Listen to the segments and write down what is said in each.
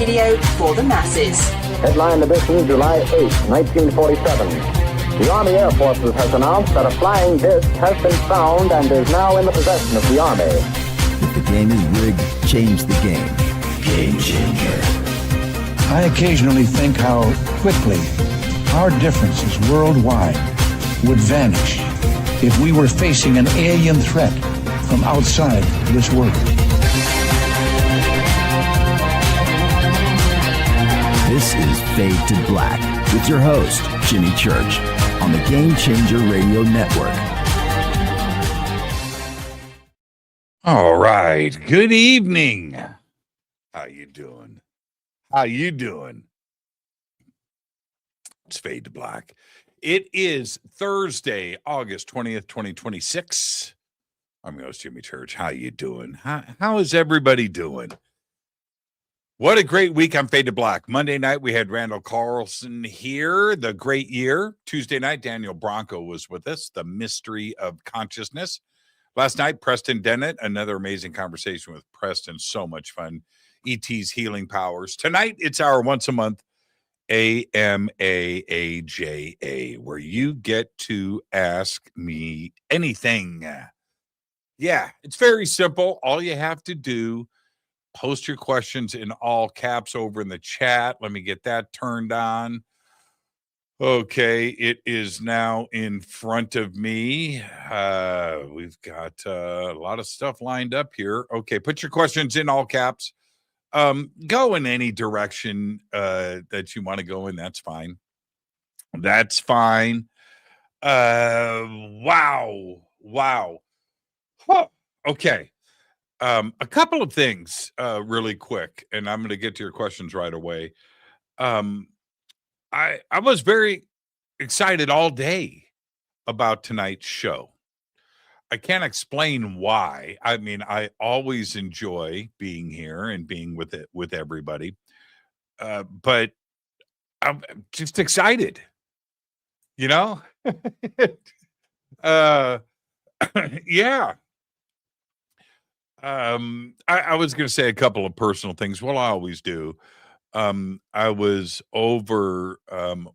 radio for the masses. Headline edition, July 8, 1947. The Army Air Forces has announced that a flying disc has been found and is now in the possession of the Army. If the game is rigged, change the game. Game changer. I occasionally think how quickly our differences worldwide would vanish if we were facing an alien threat from outside this world. This is Fade to Black with your host, Jimmy Church, on the Game Changer Radio Network. All right. Good evening. How you doing? How you doing? It's Fade to Black. It is Thursday, August 20th, 2026. I'm your host, Jimmy Church. How you doing? How is everybody doing? What a great week on Fade to Black. Monday night, we had Randall Carlson here, the great year. Tuesday night, Daniel Bronco was with us, the mystery of consciousness. Last night, Preston Dennett, another amazing conversation with Preston. So much fun. ET's Healing Powers. Tonight, it's our once a month AMAAJA, where you get to ask me anything. Yeah, it's very simple. All you have to do, post your questions in all caps over in the chat. Let me get that turned on. Okay, it is now in front of me. We've got a lot of stuff lined up here. Okay, put your questions in all caps. Go in any direction that you want to go in. That's fine. That's fine. Wow. Huh. Okay. A couple of things really quick, and I'm going to get to your questions right away. I was very excited all day about tonight's show. I can't explain why. I mean, I always enjoy being here and being with everybody, but I'm just excited, you know? Yeah. I was going to say a couple of personal things. Well, I always do. I was over,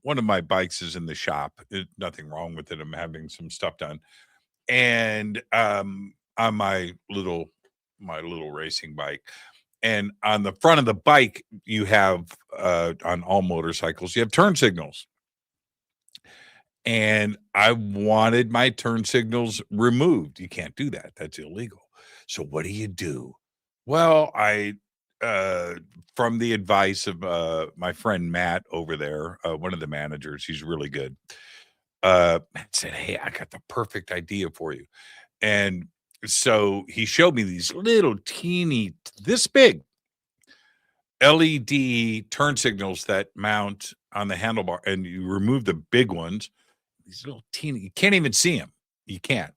one of my bikes is in the shop. Nothing wrong with it. I'm having some stuff done. And on my little racing bike, and on the front of the bike, you have on all motorcycles, you have turn signals. And I wanted my turn signals removed. You can't do that. That's illegal. So what do? Well, I from the advice of my friend Matt over there, one of the managers, he's really good. Matt said, "Hey, I got the perfect idea for you." And so he showed me these little teeny, this big LED turn signals that mount on the handlebar, and you remove the big ones. These little teeny, you can't even see them. You can't.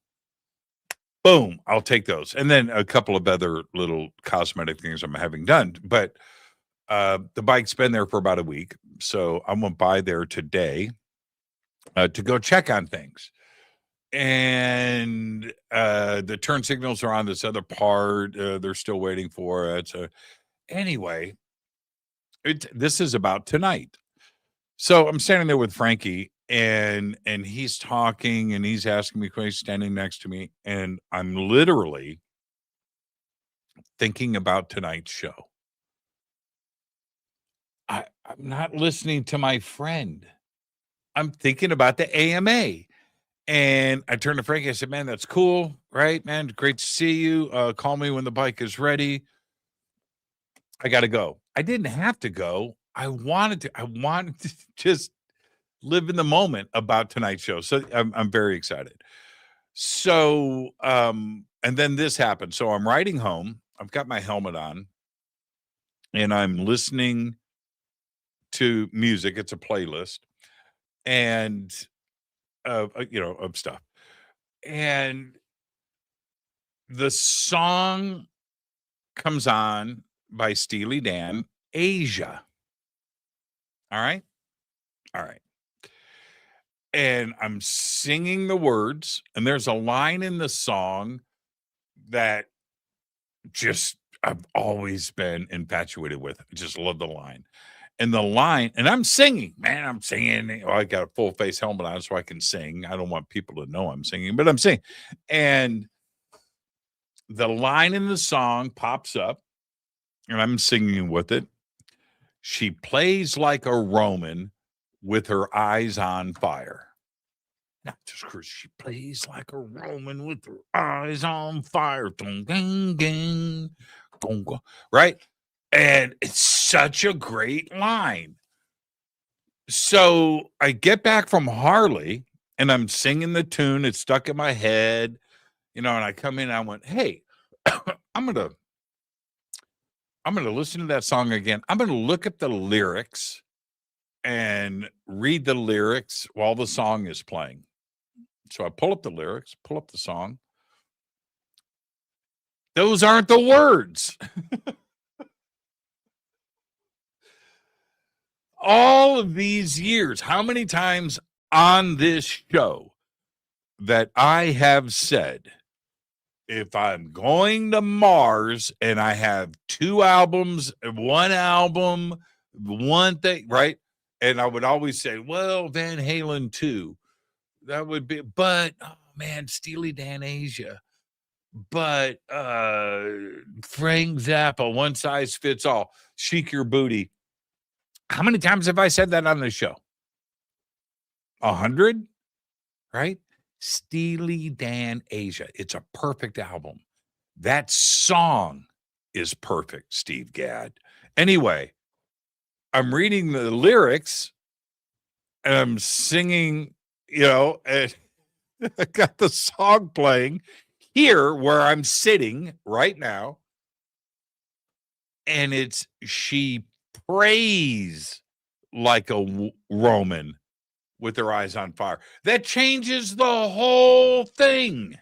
Boom, I'll take those. And then a couple of other little cosmetic things I'm having done. But the bike's been there for about a week. So I went by there today to go check on things. And the turn signals are on this other part. They're still waiting for it. So anyway, this is about tonight. So I'm standing there with Frankie, and he's talking, and he's asking me questions, standing next to me, and I'm literally thinking about tonight's show. I'm not listening to my friend. I'm thinking about the AMA. And I turned to Frankie. I said, "Man, that's cool, right, man? Great to see you. Call me when the bike is ready. I got to go." I didn't have to go. I wanted to just live in the moment about tonight's show. So I'm very excited. So, and then this happened. So I'm riding home. I've got my helmet on, and I'm listening to music. It's a playlist, and of stuff. And the song comes on by Steely Dan, Asia. All right. And I'm singing the words, and there's a line in the song that just I've always been infatuated with. I just love the line. And the line, and I'm singing, man. I'm singing. I got a full face helmet on so I can sing. I don't want people to know I'm singing, but I'm singing. And the line in the song pops up, and I'm singing with it. She plays like a Roman with her eyes on fire. Not just because she plays like a Roman with her eyes on fire. Dun, dun, dun, dun, dun, right? And it's such a great line. So I get back from Harley and I'm singing the tune. It's stuck in my head, and I come in and I went, hey, I'm gonna listen to that song again. I'm gonna look at the lyrics and read the lyrics while the song is playing. So I pull up the lyrics, pull up the song. Those aren't the words. All of these years, how many times on this show that I have said, if I'm going to Mars and I have 2 albums, 1 album, one thing, right? And I would always say, well, Van Halen 2, that would be, but, oh man, Steely Dan Asia, but Frank Zappa, One Size Fits All, Shake Your Booty. How many times have I said that on the show? 100, right? Steely Dan Asia. It's a perfect album. That song is perfect, Steve Gadd. Anyway, I'm reading the lyrics and I'm singing, and I got the song playing here where I'm sitting right now. And it's she prays like a Roman with her eyes on fire. That changes the whole thing.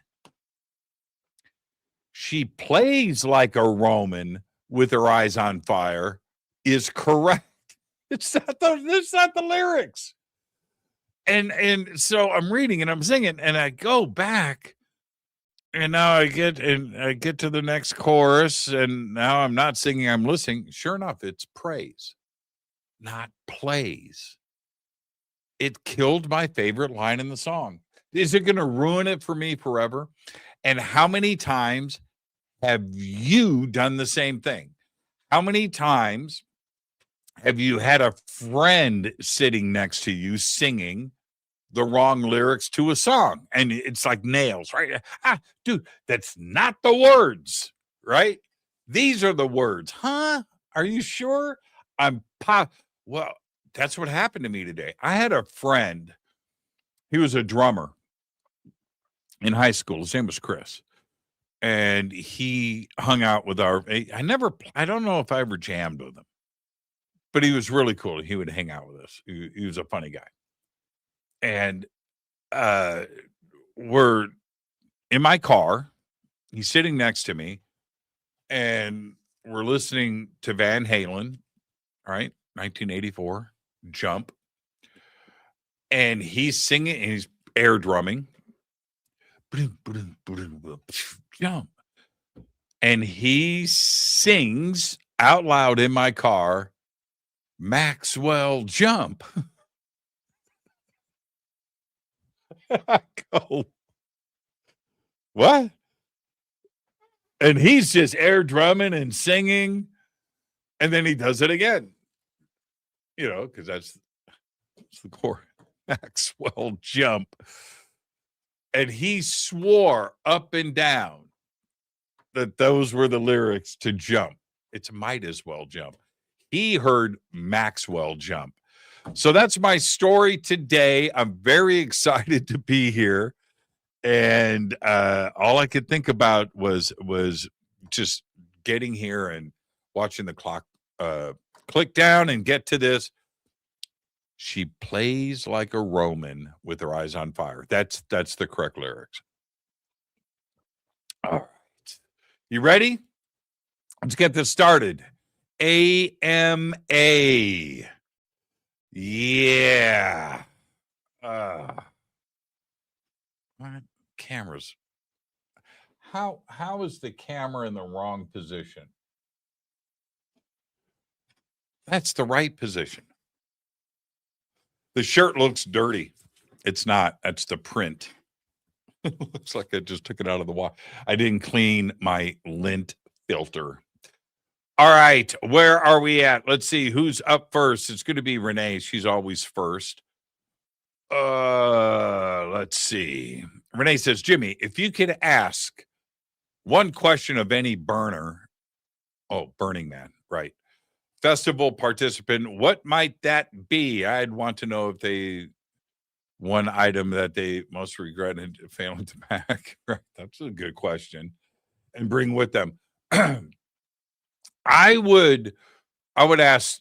She plays like a Roman with her eyes on fire is correct. It's not the lyrics. And so I'm reading and I'm singing and I go back and now I get to the next chorus and now I'm not singing, I'm listening. Sure enough, it's praise, not plays. It killed my favorite line in the song. Is it going to ruin it for me forever? And how many times have you done the same thing? How many times have you had a friend sitting next to you singing the wrong lyrics to a song? And it's like nails, right? Dude, that's not the words, right? These are the words. Huh? Are you sure? Well, that's what happened to me today. I had a friend. He was a drummer in high school. His name was Chris. And he hung out with I don't know if I ever jammed with him, but he was really cool. He would hang out with us. He was a funny guy. And we're in my car. He's sitting next to me. And we're listening to Van Halen, right? 1984, Jump. And he's singing and he's air drumming. Jump. And he sings out loud in my car, Maxwell Jump. I go, what? And he's just air drumming and singing. And then he does it again. Because that's the core. Maxwell Jump. And he swore up and down that those were the lyrics to Jump. It's Might As Well Jump. He heard Maxwell Jump. So that's my story today. I'm very excited to be here. And all I could think about was just getting here and watching the clock click down and get to this. She plays like a Roman with her eyes on fire. That's the correct lyrics. All right. You ready? Let's get this started. AMA. Yeah. What? Cameras. How is the camera in the wrong position? That's the right position. The shirt looks dirty. It's not. That's the print. It looks like I just took it out of the wash. I didn't clean my lint filter. All right, where are we at? Let's see who's up first. It's going to be Renee. She's always first. Let's see. Renee says, Jimmy, if you could ask one question of any Burning Man, right? Festival participant, what might that be? I'd want to know if one item that they most regretted failing to pack. Right? That's a good question. And bring with them. I would ask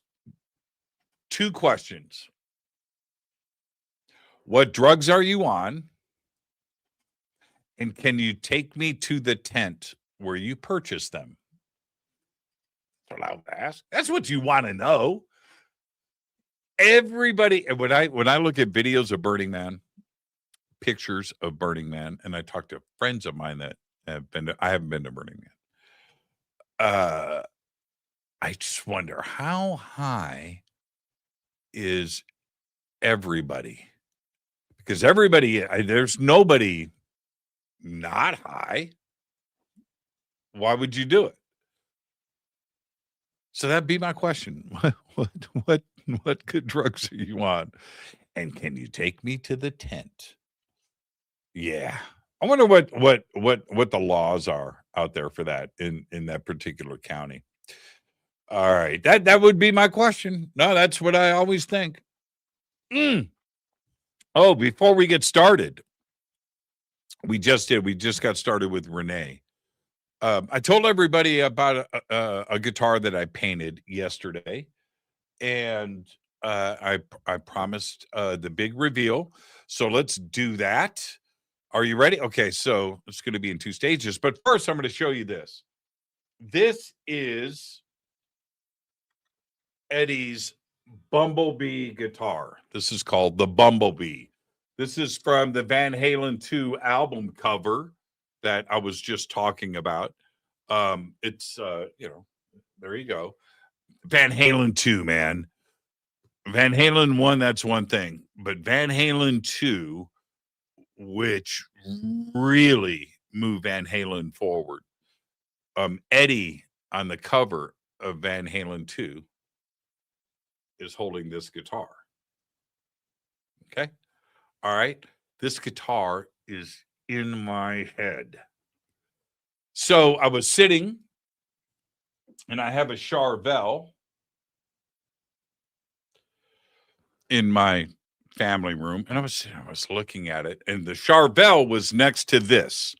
two questions. What drugs are you on? And can you take me to the tent where you purchased them? That's what I would ask. That's what you want to know. Everybody, when I look at videos of Burning Man, pictures of Burning Man, and I talk to friends of mine that I haven't been to Burning Man. I just wonder, how high is everybody? Because there's nobody not high. Why would you do it? So that'd be my question. What good drugs are you on? And can you take me to the tent? Yeah. I wonder what the laws are out there for that in that particular county. All right. That would be my question. No, that's what I always think. Oh, before we get started, we just got started with Renee. I told everybody about a guitar that I painted yesterday, and I promised the big reveal. So let's do that. Are you ready? Okay, so it's going to be in two stages. But first, I'm going to show you this. This is Eddie's Bumblebee guitar. This is called the Bumblebee. This is from the Van Halen 2 album cover that I was just talking about. It's there you go. Van Halen 2, man. Van Halen 1, that's one thing, but Van Halen 2, which really moved Van Halen forward. Eddie on the cover of Van Halen 2 is holding this guitar. Okay. All right. This guitar is in my head. So I was sitting and I have a Charvel in my family room, and I was looking at it, and the Charvel was next to this.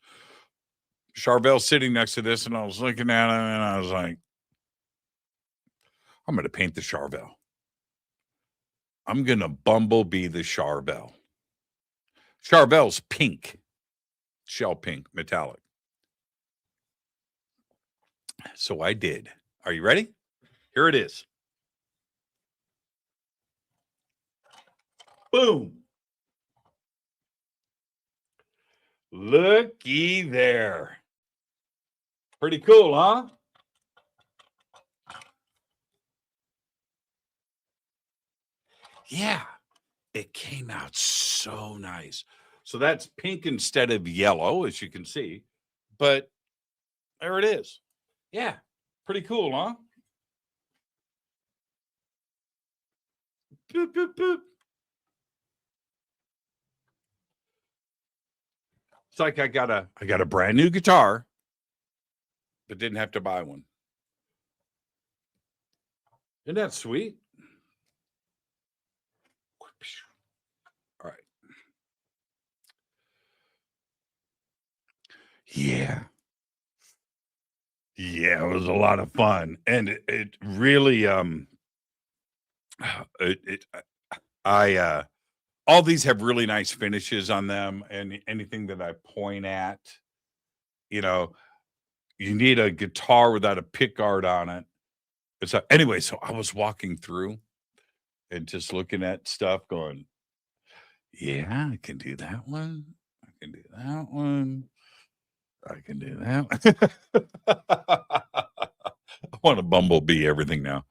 Charvel sitting next to this, and I was looking at it, and I was like, I'm going to paint the Charvel. I'm going to Bumblebee the Charvel. Charvel's pink, shell pink, metallic. So I did. Are you ready? Here it is. Boom. Looky there. Pretty cool, huh? Yeah, it came out so nice. So that's pink instead of yellow, as you can see. But there it is. Yeah, pretty cool, huh? Boop, boop, boop. It's like I got a brand new guitar, but didn't have to buy one. Isn't that sweet? All right. Yeah. Yeah, it was a lot of fun. And it really all these have really nice finishes on them, and anything that I point at, you need a guitar without a pickguard on it. Anyway, so I was walking through and just looking at stuff going, yeah, I can do that one. I can do that one. I can do that one. I want to Bumblebee everything now.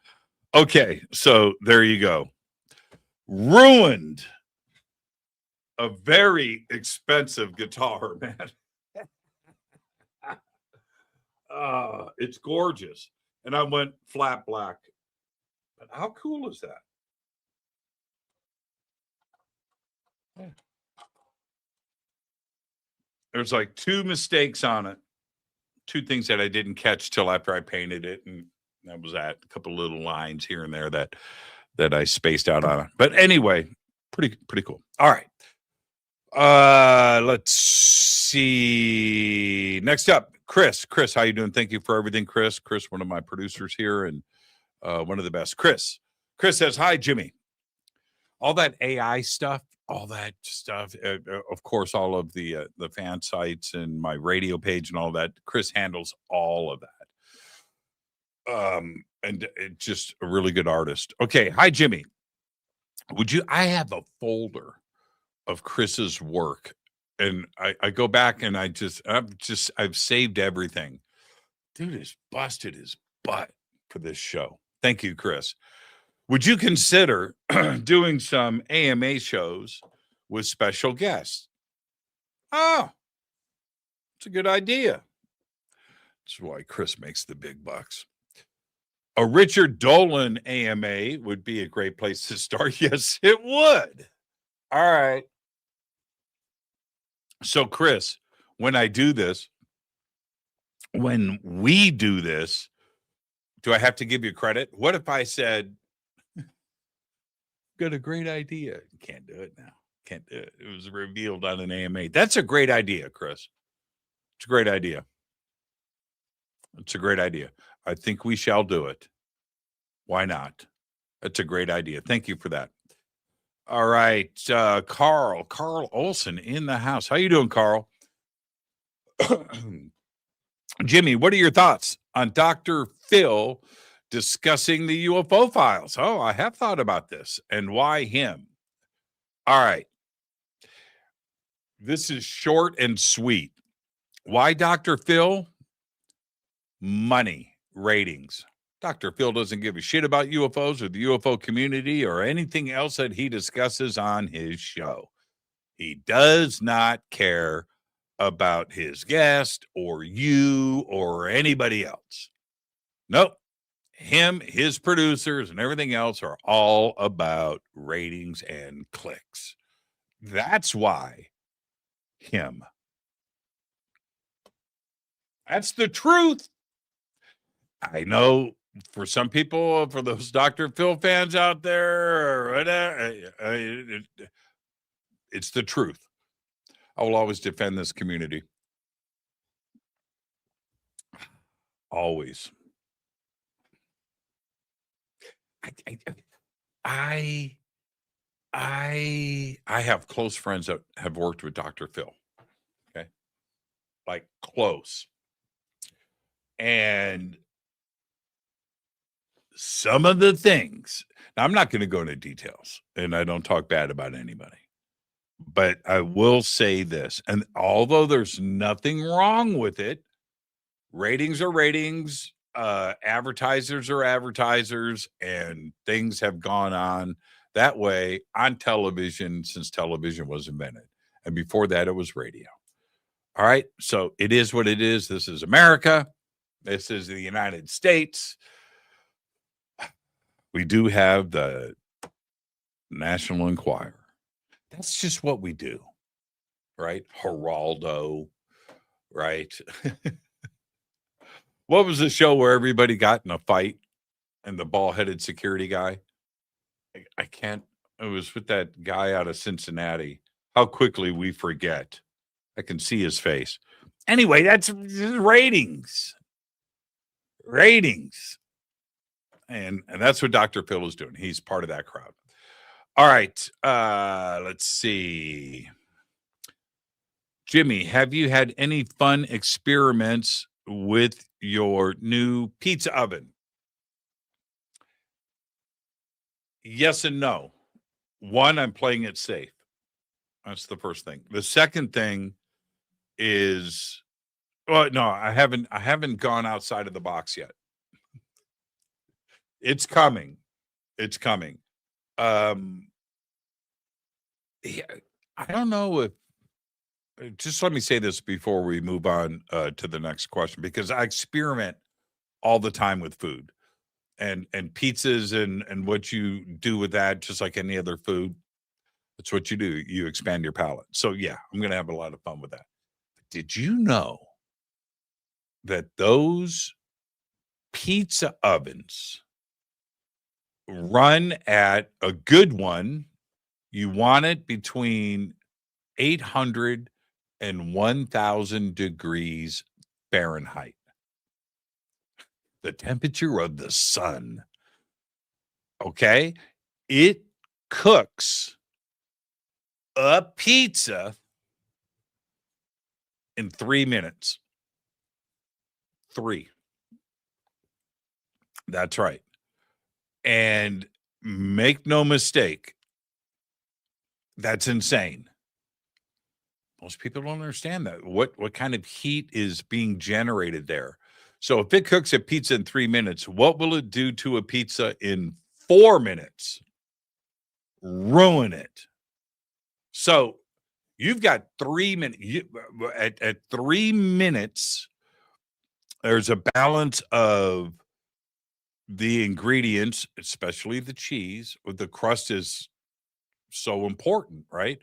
Okay, so there you go. Ruined a very expensive guitar, man. It's gorgeous. And I went flat black. But how cool is that? There's like 2 mistakes on it. 2 things that I didn't catch till after I painted it, and that was that. A couple little lines here and there that I spaced out on it. But anyway, pretty cool. All right. Let's see. Next up, Chris. Chris, how you doing? Thank you for everything, Chris. Chris, one of my producers here and one of the best. Chris says, "Hi, Jimmy. All that AI stuff, of course, all of the fan sites and my radio page and all that. Chris handles all of that. And just a really good artist. Okay, hi, Jimmy. I have a folder of Chris's work, and I go back and I've saved everything. Dude has busted his butt for this show. Thank you, Chris. Would you consider doing some AMA shows with special guests? Oh, it's a good idea. That's why Chris makes the big bucks. A Richard Dolan AMA would be a great place to start. Yes, it would. All right. So, Chris, when we do this, do I have to give you credit? What if I said, got a great idea? You can't do it now. Can't do it. It was revealed on an AMA. That's a great idea, Chris. It's a great idea. It's a great idea. I think we shall do it. Why not? That's a great idea. Thank you for that. All right. Carl Olson in the house. How you doing, Carl? Jimmy, what are your thoughts on Dr. Phil discussing the UFO files? Oh, I have thought about this. And why him? All right. This is short and sweet. Why Dr. Phil? Money, ratings. Dr. Phil doesn't give a shit about UFOs or the UFO community or anything else that he discusses on his show. He does not care about his guest or you or anybody else. Nope. Him, his producers, and everything else are all about ratings and clicks. That's why him. That's the truth. I know for some people, for those Dr. Phil fans out there, or whatever, it's the truth. I will always defend this community. Always. I have close friends that have worked with Dr. Phil. Okay. Like close. And some of the things, now I'm not going to go into details, and I don't talk bad about anybody, but I will say this, and although there's nothing wrong with it, ratings are ratings, advertisers are advertisers, and things have gone on that way on television since television was invented. And before that, it was radio. All right. So it is what it is. This is America. This is the United States. We do have the National Enquirer. That's just what we do. Right? Geraldo. Right? What was the show where everybody got in a fight and the bald-headed security guy? I can't. It was with that guy out of Cincinnati. How quickly we forget. I can see his face. Anyway, that's ratings. Ratings. And that's what Dr. Phil is doing. He's part of that crowd. All right. Let's see. Jimmy, have you had any fun experiments with your new pizza oven? Yes and no. One, I'm playing it safe. That's the first thing. The second thing is, well, no, I haven't gone outside of the box yet. It's coming. It's coming. Um, yeah, I don't know if just let me say this before we move on to the next question, because I experiment all the time with food and pizzas and what you do with that, just like any other food. That's what you do. You expand your palate. So yeah, I'm gonna have a lot of fun with that. Did you know that those pizza ovens run at a good one? You want it between 800 and 1000 degrees Fahrenheit. The temperature of the sun. Okay. It cooks a pizza in 3 minutes. 3. That's right. And make no mistake, that's insane. Most people don't understand that. What kind of heat is being generated there? So if it cooks a pizza in 3 minutes, what will it do to a pizza in 4 minutes? Ruin it. So you've got 3 minutes. At 3 minutes, there's a balance of the ingredients, especially the cheese. The crust is so important, right?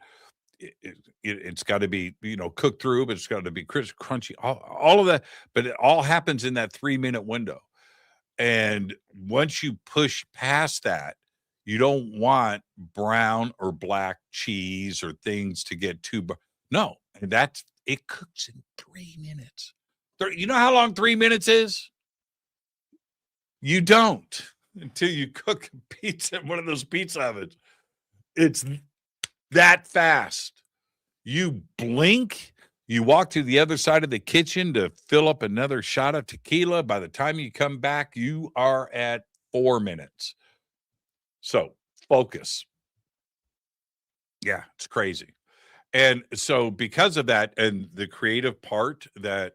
It's got to be, cooked through, but it's got to be crisp, crunchy, all of that. But it all happens in that 3 minute window. And once you push past that, you don't want brown or black cheese or things to get too. No, and it cooks in 3 minutes. You know how long 3 minutes is? You don't until you cook a pizza in one of those pizza ovens. It's that fast. You blink, you walk to the other side of the kitchen to fill up another shot of tequila. By the time you come back, you are at 4 minutes. So focus. Yeah, it's crazy. And so because of that and the creative part that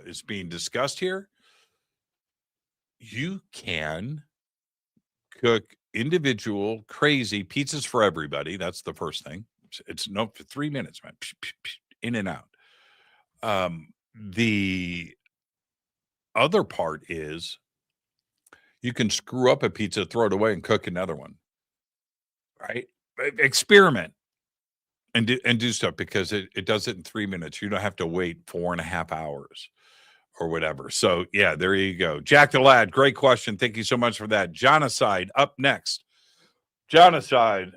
is being discussed here, you can cook individual crazy pizzas for everybody. That's the first thing. It's no for 3 minutes, man. In and out. The other part is you can screw up a pizza, throw it away, and cook another one. Right? Experiment and do stuff because it does it in 3 minutes. You don't have to wait 4.5 hours or whatever. So yeah, there you go. Jack the Lad, great question. Thank you so much for that. Jonocide up next. Jonocide.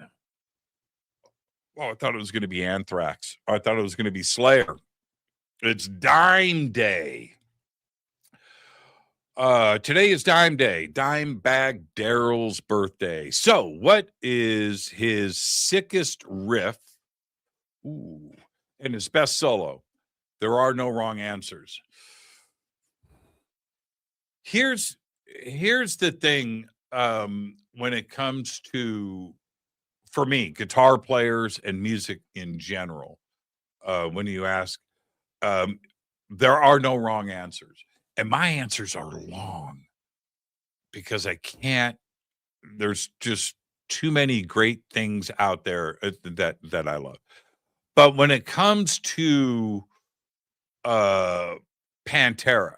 Oh, I thought it was going to be Anthrax. I thought it was going to be Slayer. It's Dime Day. Today is Dime Day. Dimebag Darrell's birthday. So, what is his sickest riff? Ooh, and his best solo? There are no wrong answers. Here's the thing. When it comes to, for me, guitar players and music in general, when you ask, there are no wrong answers. And my answers are long because I can't, there's just too many great things out there that I love. But when it comes to Pantera,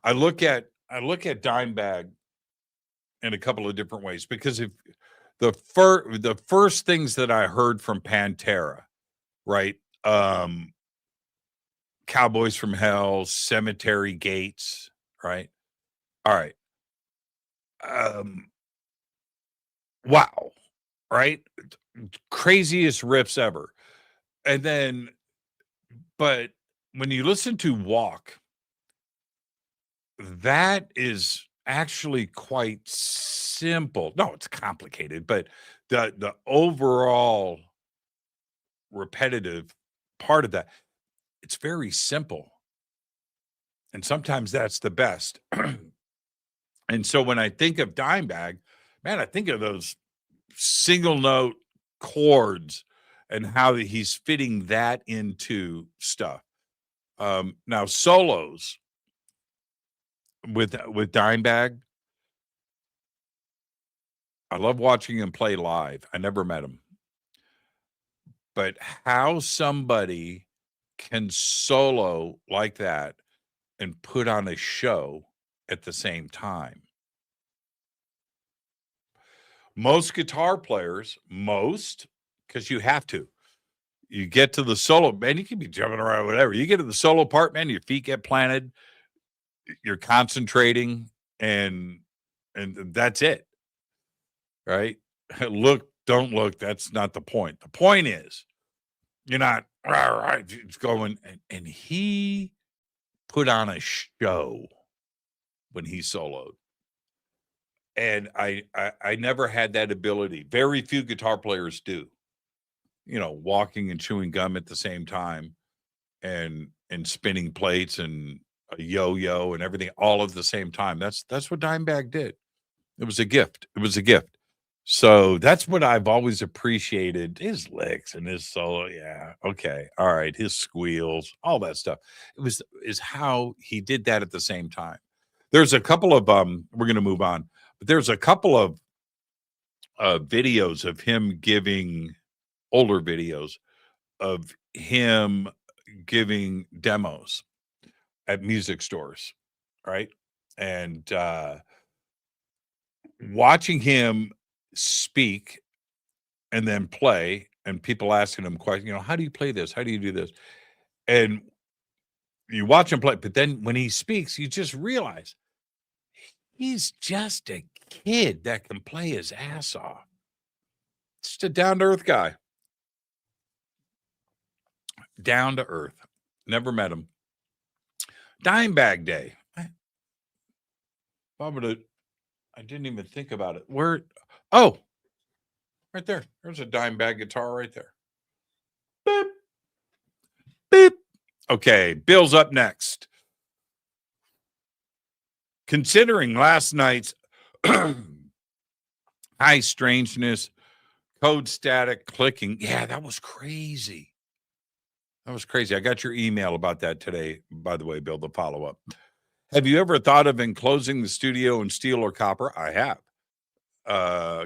I look at Dimebag in a couple of different ways, because if the first things that I heard from Pantera, right? Cowboys from Hell, Cemetery Gates, right? All right. Wow. Right? Craziest riffs ever. And then, but when you listen to Walk, that is actually quite simple. No, it's complicated, but the overall repetitive part of that, it's very simple. And sometimes that's the best. And so when I think of Dimebag, man, I think of those single note chords and how he's fitting that into stuff. Now solos with Dimebag, I love watching him play live. I never met him. But how somebody can solo like that and put on a show at the same time. Most guitar players, because you have to. You get to the solo, man, you can be jumping around, whatever. You get to the solo part, man, your feet get planted, you're concentrating, and that's it. Right? Look, don't look. That's not the point. The point is, you're not right. It's going, and he put on a show when he soloed. And I never had that ability. Very few guitar players do. You know, walking and chewing gum at the same time, and spinning plates and a yo-yo and everything all at the same time. That's what Dimebag did. It was a gift. It was a gift. So that's what I've always appreciated, his licks and his solo. Yeah. Okay. All right. His squeals, all that stuff. Is how he did that at the same time. There's a couple of, we're going to move on, but there's a couple of videos of him giving, older videos of him giving demos at music stores. Right. And, watching him speak and then play, and people asking him questions, how do you play this? How do you do this? And you watch him play, but then when he speaks, you just realize he's just a kid that can play his ass off. Just a down-to-earth guy. Down to earth. Never met him. Dimebag Day. I didn't even think about it. Where? Oh, right there. There's a Dimebag guitar right there. Beep. Beep. Okay, Bill's up next. Considering last night's high strangeness, code static clicking. Yeah, that was crazy. That was crazy. I got your email about that today, by the way, Bill, the follow-up. Have you ever thought of enclosing the studio in steel or copper? I have.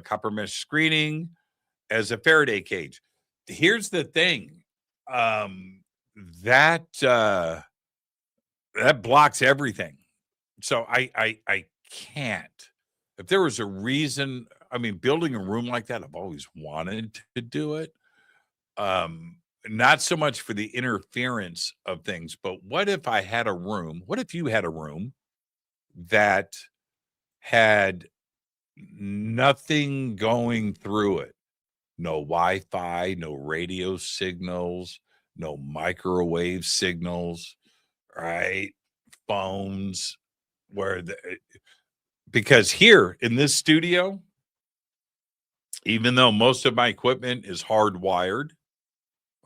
Copper mesh screening as a Faraday cage. Here's the thing. That blocks everything. So I can't. If there was a reason, I mean, building a room like that, I've always wanted to do it. Not so much for the interference of things, but what if I had a room? What if you had a room that had nothing going through it? No Wi-Fi, no radio signals, no microwave signals, right? Phones, because here in this studio, even though most of my equipment is hardwired,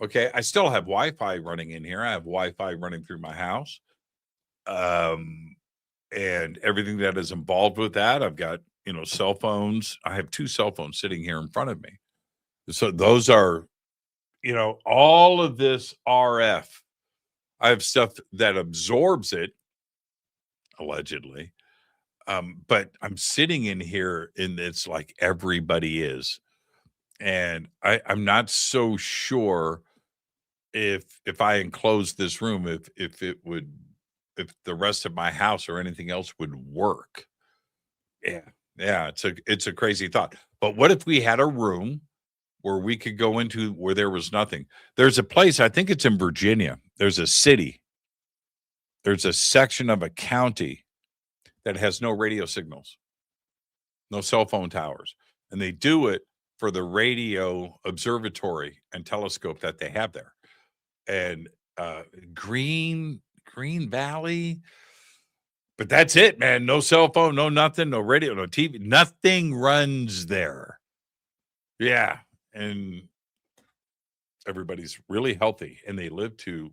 okay, I still have Wi-Fi running in here. I have Wi-Fi running through my house. And everything that is involved with that. I've got, cell phones. I have 2 cell phones sitting here in front of me. So those are, all of this RF. I have stuff that absorbs it, allegedly. But I'm sitting in here and it's like everybody is. And I'm not so sure if I enclose this room, if the rest of my house or anything else would work. Yeah, it's a crazy thought. But what if we had a room where we could go into where there was nothing? There's a place, I think it's in Virginia. There's a city. There's a section of a county that has no radio signals, no cell phone towers. And they do it for the radio observatory and telescope that they have there. And Green Valley, but that's it, man. No cell phone, no nothing, no radio, no TV, nothing runs there. Yeah, and everybody's really healthy, and they live to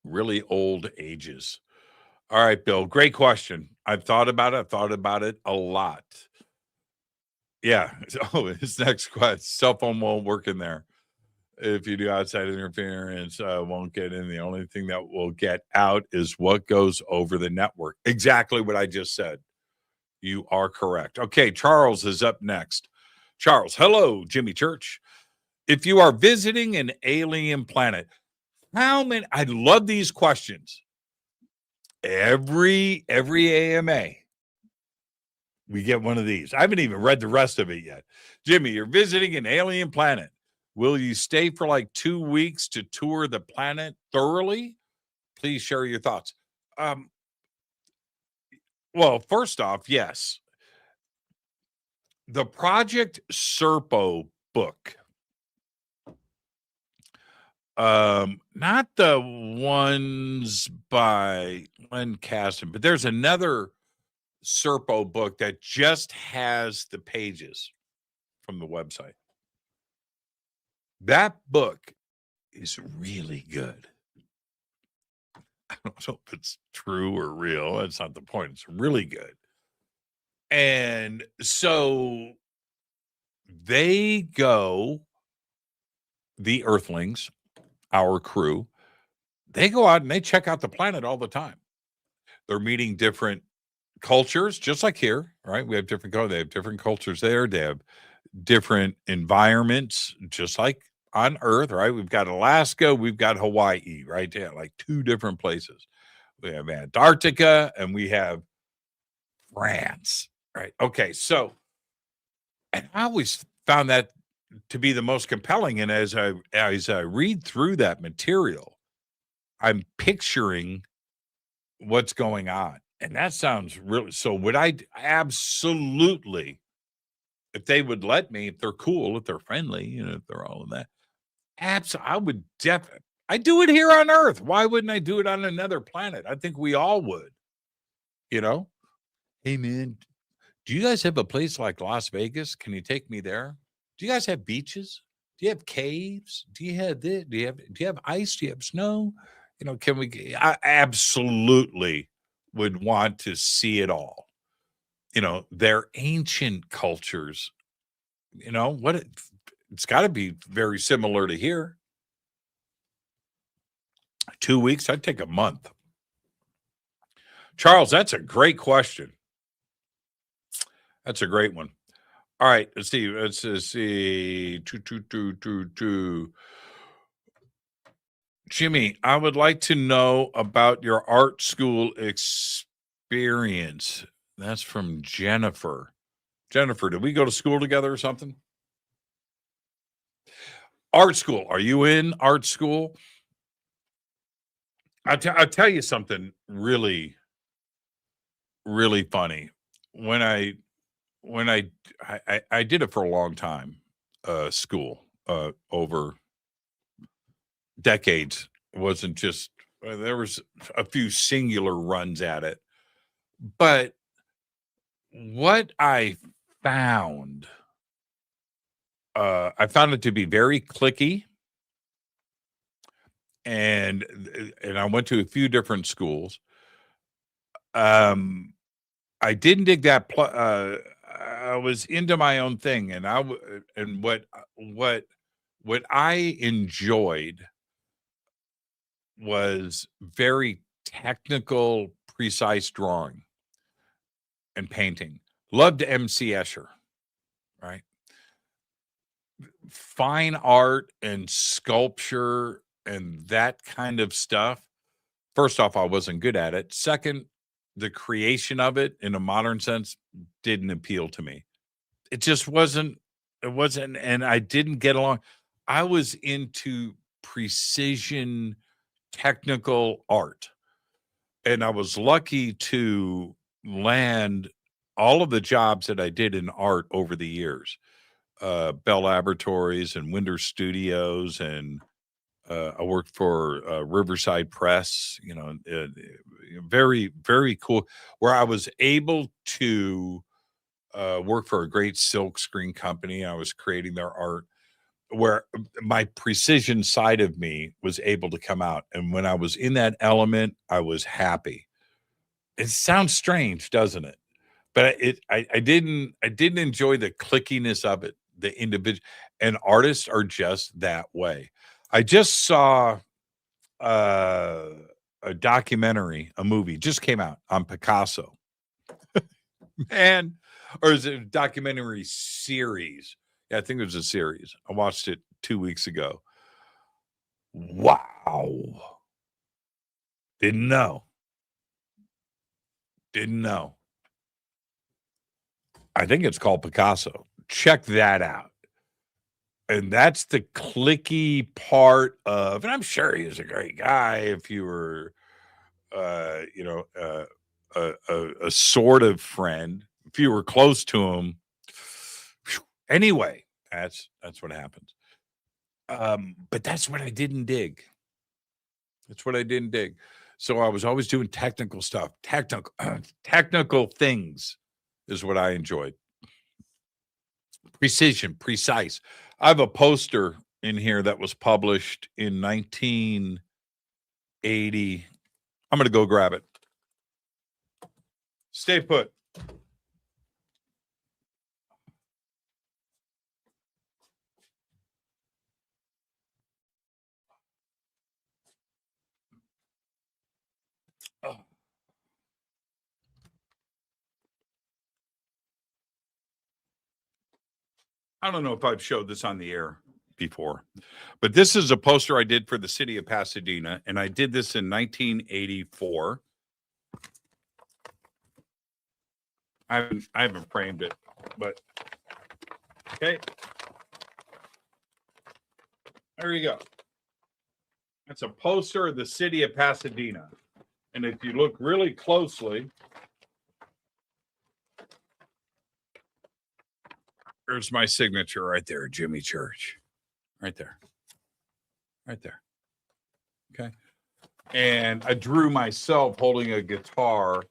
really old ages. All right, Bill, great question. I've thought about it a lot. Yeah. Oh, his next question: cell phone won't work in there. If you do outside interference, won't get in. The only thing that will get out is what goes over the network. Exactly what I just said. You are correct. Okay, Charles is up next. Charles, hello, Jimmy Church. If you are visiting an alien planet, how many? I love these questions. Every AMA, we get one of these. I haven't even read the rest of it yet. Jimmy, you're visiting an alien planet. Will you stay for like 2 weeks to tour the planet thoroughly? Please share your thoughts. Well, first off, yes. The Project Serpo book. Not the ones by Len Caston, but there's another Serpo book that just has the pages from the website. That book is really good. I don't know if it's true or real. That's not the point. It's really good. And so they go, the Earthlings, our crew, they go out and they check out the planet all the time. They're meeting different cultures, just like here, right? We have different they have different cultures there. They have different environments, just like on Earth, right? We've got Alaska, we've got Hawaii, right? Yeah, like two different places. We have Antarctica and we have France, right? Okay, so, and I always found that to be the most compelling. And as I read through that material, I'm picturing what's going on. And that sounds really, so would I absolutely, if they would let me, if they're cool, if they're friendly, you know, if they're all of that, I would definitely, I do it here on Earth. Why wouldn't I do it on another planet? I think we all would, you know? Hey man, do you guys have a place like Las Vegas? Can you take me there? Do you guys have beaches? Do you have caves? Do you have this? Do you have ice? Do you have snow? You know, can we? I absolutely would want to see it all. You know, their ancient cultures. You know what? It's got to be very similar to here. 2 weeks. I'd take a month. Charles, that's a great question. That's a great one. All right, let's see. Let's see. Jimmy, I would like to know about your art school experience. That's from Jennifer. Jennifer, did we go to school together or something? Art school. Are you in art school? I'll tell you something really, really funny. When I did it for a long time, school, over decades. It wasn't just, there was a few singular runs at it. But what I found it to be very cliquey. And I went to a few different schools. I didn't dig that. I was into my own thing, and what I enjoyed was very technical, precise drawing and painting. Loved MC Escher, right? Fine art and sculpture and that kind of stuff. First off, I wasn't good at it. Second, the creation of it in a modern sense didn't appeal to me. It just wasn't, and I didn't get along. I was into precision technical art. And I was lucky to land all of the jobs that I did in art over the years. Bell Laboratories and Winder Studios, and I worked for Riverside Press, you know, very, very cool, where I was able to work for a great silk screen company. I was creating their art, where my precision side of me was able to come out. And when I was in that element, I was happy. It sounds strange, doesn't it? But I didn't enjoy the clickiness of it, the individual, and artists are just that way. I just saw a documentary, a movie just came out on Picasso. Man, or is it a documentary series? Yeah, I think it was a series. I watched it 2 weeks ago. Wow. Didn't know. I think it's called Picasso. Check that out. And that's the clicky part of, and I'm sure he was a great guy if you were, a sort of friend, if you were close to him. Anyway, that's what happens. But that's what I didn't dig. So I was always doing technical stuff. Technical things is what I enjoyed. Precision, precise. I have a poster in here that was published in 1980. I'm going to go grab it. Stay put. Oh. I don't know if I've showed this on the air before, but this is a poster I did for the city of Pasadena, and I did this in 1984. I haven't framed it, but okay. There you go. That's a poster of the city of Pasadena. And if you look really closely, there's my signature right there, Jimmy Church. Right there. Okay. And I drew myself holding a guitar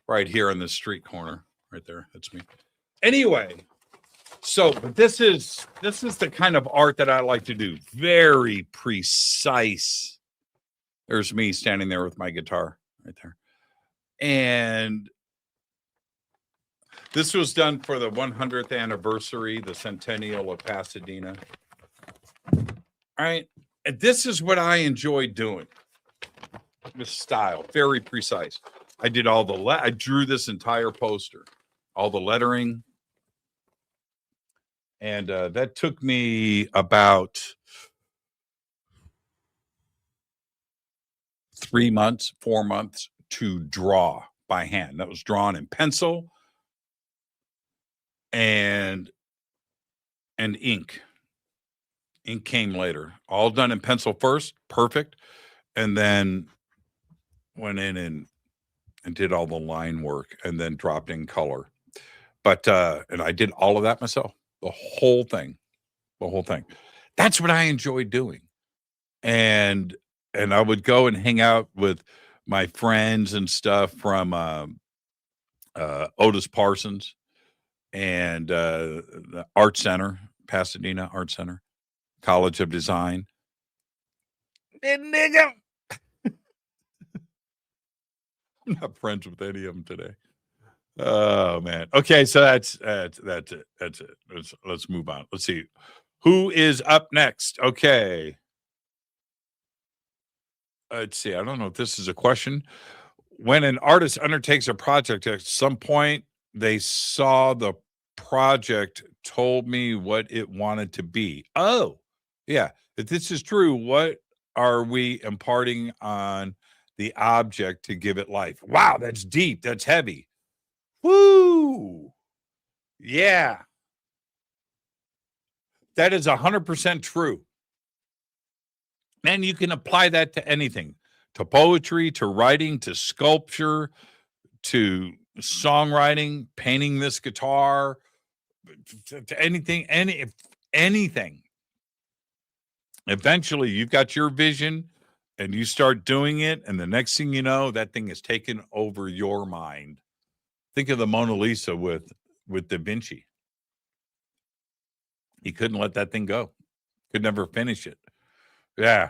right here in the street corner. Right there. That's me. Anyway, so but this is the kind of art that I like to do. Very precise. There's me standing there with my guitar right there. And this was done for the 100th anniversary, the centennial of Pasadena. All right. And this is what I enjoy doing. This style, very precise. I did all I drew this entire poster, all the lettering. And that took me about 4 months to draw by hand. That was drawn in pencil and ink. Ink came later. All done in pencil first, perfect, and then went in and did all the line work and then dropped in color. But and I did all of that myself. The whole thing. That's what I enjoyed doing. And I would go and hang out with my friends and stuff from Otis Parsons and the Art Center, Pasadena Art Center, College of Design. I'm not friends with any of them today. Oh man. Okay, so that's it. Let's move on. Let's see who is up next. Okay. Let's see. I don't know if this is a question. When an artist undertakes a project, at some point they saw the project, told me what it wanted to be. Oh, yeah. If this is true, what are we imparting on the object to give it life? Wow, that's deep. That's heavy. Woo! Yeah. That is 100% true. Man, you can apply that to anything, to poetry, to writing, to sculpture, to songwriting, painting this guitar, to anything, anything. Eventually, you've got your vision and you start doing it, and the next thing you know, that thing is taken over your mind. Think of the Mona Lisa with Da Vinci. He couldn't let that thing go. Could never finish it. Yeah.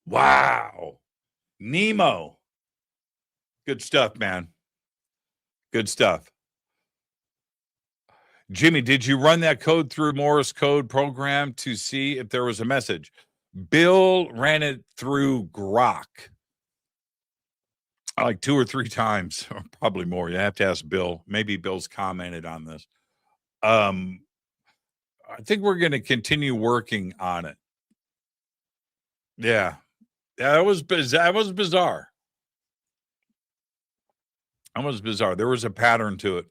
Wow. Nemo. Good stuff, man. Good stuff. Jimmy, did you run that code through Morse code program to see if there was a message? Bill ran it through Grok like 2 or 3 times, or probably more. You have to ask Bill. Maybe Bill's commented on this. I think we're going to continue working on it. Yeah. That was bizarre. That was bizarre. That was bizarre. There was a pattern to it.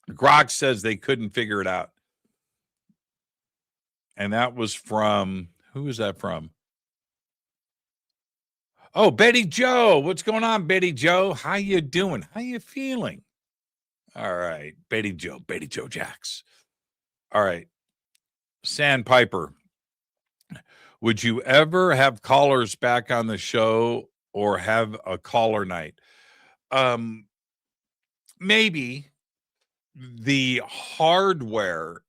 Grok says they couldn't figure it out. And that was from, who was that from? Oh, Betty Joe. What's going on, Betty Joe? How you doing? How you feeling? All right, Betty Joe Jacks. All right. Sandpiper. Would you ever have callers back on the show or have a caller night? Maybe. The hardware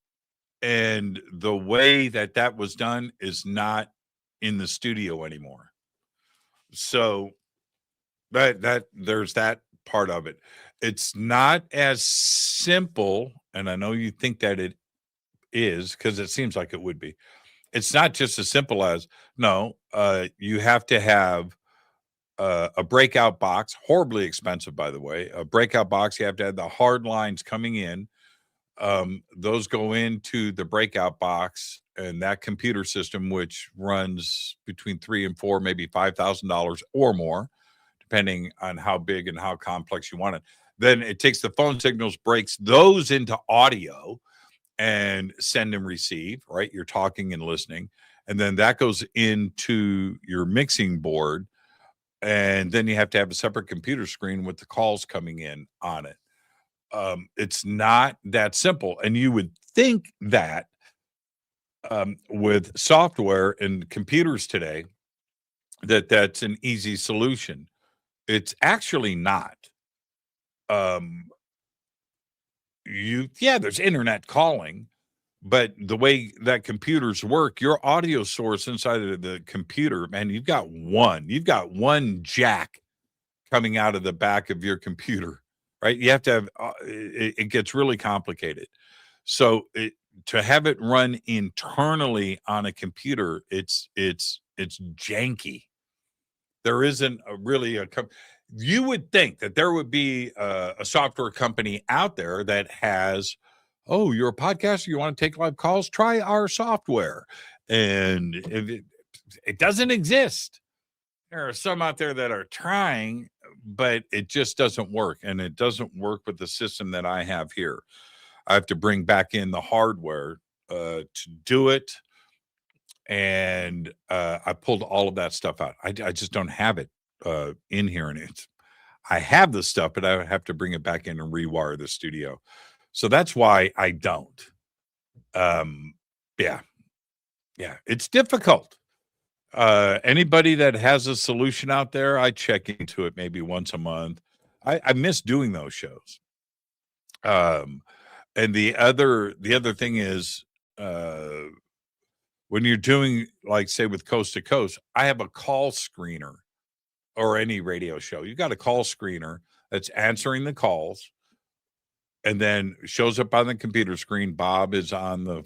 and the way that was done is not in the studio anymore. So that there's that part of it. It's not as simple, and I know you think that it is because it seems like it would be. It's not just as simple as you have to have a breakout box, horribly expensive, by the way. A breakout box, you have to have the hard lines coming in. Those go into the breakout box, and that computer system, which runs between $3,000 and $4,000, maybe $5,000 or more, depending on how big and how complex you want it. Then it takes the phone signals, breaks those into audio, and send and receive. Right, you're talking and listening, and then that goes into your mixing board. And then you have to have a separate computer screen with the calls coming in on it. It's not that simple. And you would think that with software and computers today, that's an easy solution. It's actually not. There's internet calling, but the way that computers work, your audio source inside of the computer, man, you've got one jack coming out of the back of your computer, right? You have to have, it gets really complicated. So to have it run internally on a computer, it's janky. There isn't you would think that there would be a software company out there that has, oh, you're a podcaster, you want to take live calls? Try our software. And it doesn't exist. There are some out there that are trying, but it just doesn't work. And it doesn't work with the system that I have here. I have to bring back in the hardware to do it. And I pulled all of that stuff out. I just don't have it in here. And I have the stuff, but I have to bring it back in and rewire the studio. So that's why I don't. Yeah, it's difficult. Anybody that has a solution out there, I check into it maybe once a month. I miss doing those shows. And the other thing is, when you're doing, like, say, with Coast to Coast, I have a call screener, or any radio show. You got a call screener that's answering the calls, and then shows up on the computer screen. Bob is on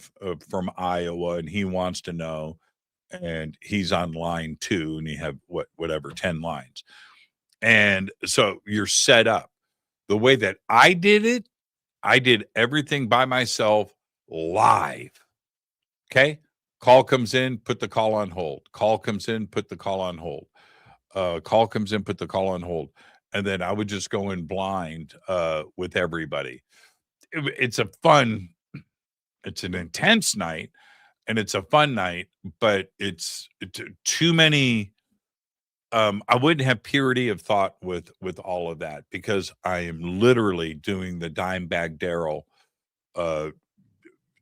from Iowa, and he wants to know, and he's on line 2, and you have 10 lines. And so you're set up. The way that I did it, I did everything by myself live. Okay? Call comes in, put the call on hold. Call comes in, put the call on hold. Call comes in, put the call on hold. And then I would just go in blind with everybody. It's an intense night, and it's a fun night, but it's too many. I wouldn't have purity of thought with all of that, because I am literally doing the Dimebag Darrell.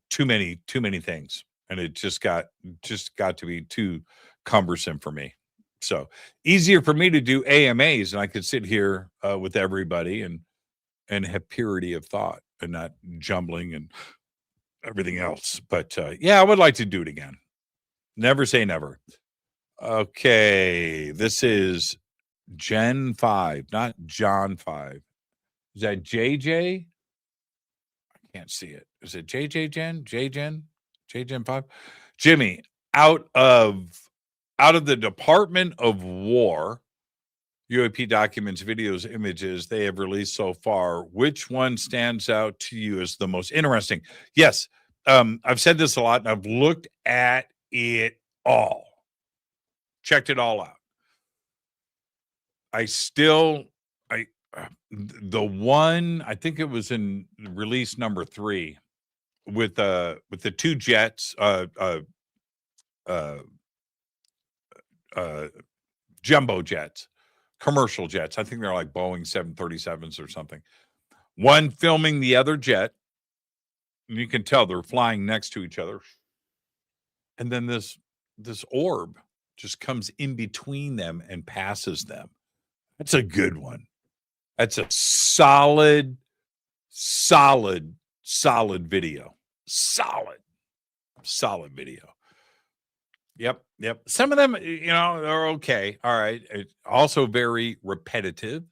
Too many things, and it just got to be too cumbersome for me. So easier for me to do AMAs, and I could sit here with everybody and have purity of thought and not jumbling and everything else. But I would like to do it again. Never say never. Okay, this is Gen 5, not John 5. Is that JJ? I can't see it. Is it JJ Gen? JGen 5? Jimmy, out of out of the Department of War UAP documents, videos, images they have released so far, which one stands out to you as the most interesting? Yes, I've said this a lot, and I've looked at it all, checked it all out. The one, I think it was in release number 3 with the 2 jets, jumbo jets, commercial jets. I think they're like Boeing 737s or something. One filming the other jet. And you can tell they're flying next to each other. And then this orb just comes in between them and passes them. That's a good one. That's a solid video. Solid video. Yep. Some of them, they're okay. All right. It's also very repetitive.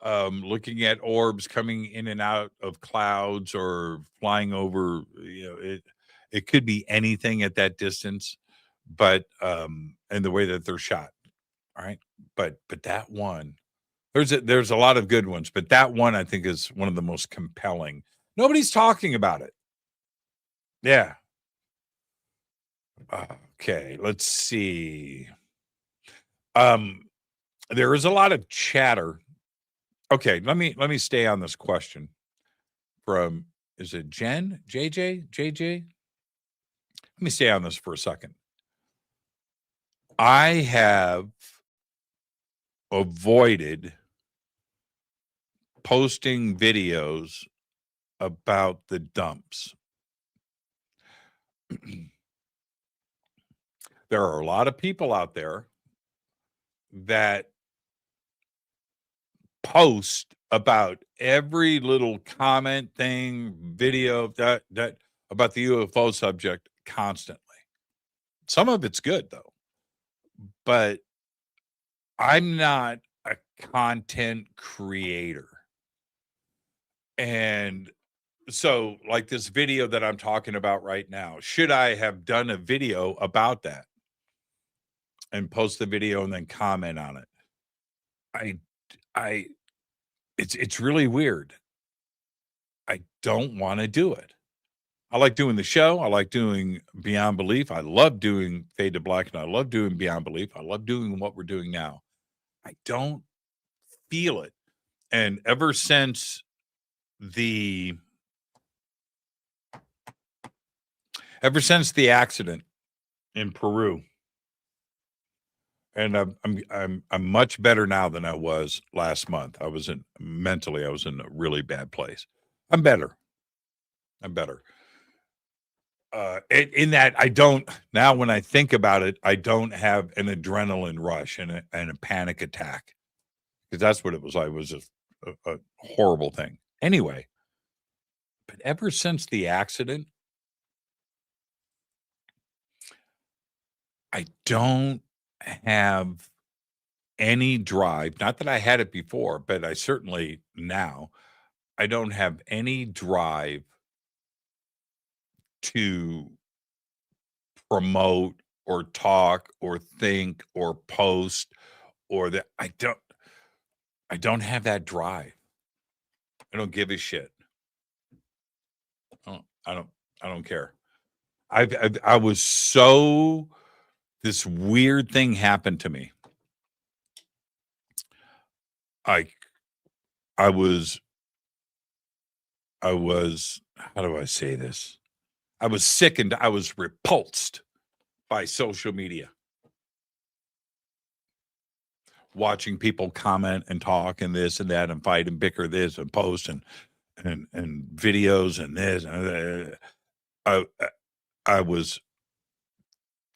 Looking at orbs coming in and out of clouds or flying over, it could be anything at that distance, but and the way that they're shot. All right. But that one, there's a lot of good ones, but that one I think is one of the most compelling. Nobody's talking about it. Yeah. Okay, let's see. There is a lot of chatter. Okay, let me stay on this question from, is it Jen? JJ? Let me stay on this for a second. I have avoided posting videos about the dumps. There are a lot of people out there that post about every little comment thing, video that about the UFO subject constantly. Some of it's good though, but I'm not a content creator. And so like this video that I'm talking about right now, should I have done a video about that and post the video and then comment on it? It's really weird. I don't want to do it. I like doing the show. I like doing Beyond Belief. I love doing Fade to Black, and I love doing Beyond Belief. I love doing what we're doing now. I don't feel it. And ever since the accident in Peru, and I'm much better now than I was last month. I was in a really bad place. I'm better. In that I don't, now when I think about it, I don't have an adrenaline rush and a panic attack, because that's what it was like. It was a horrible thing. Anyway, but ever since the accident, I don't have any drive. Not that I had it before, but I certainly now, I don't have any drive to promote or talk or think or post, or that I don't have that drive. I don't give a shit. I don't care. I was so, this weird thing happened to me. I was, how do I say this? I was sickened. I was repulsed by social media. Watching people comment and talk and this and that and fight and bicker this and post and videos and this. I was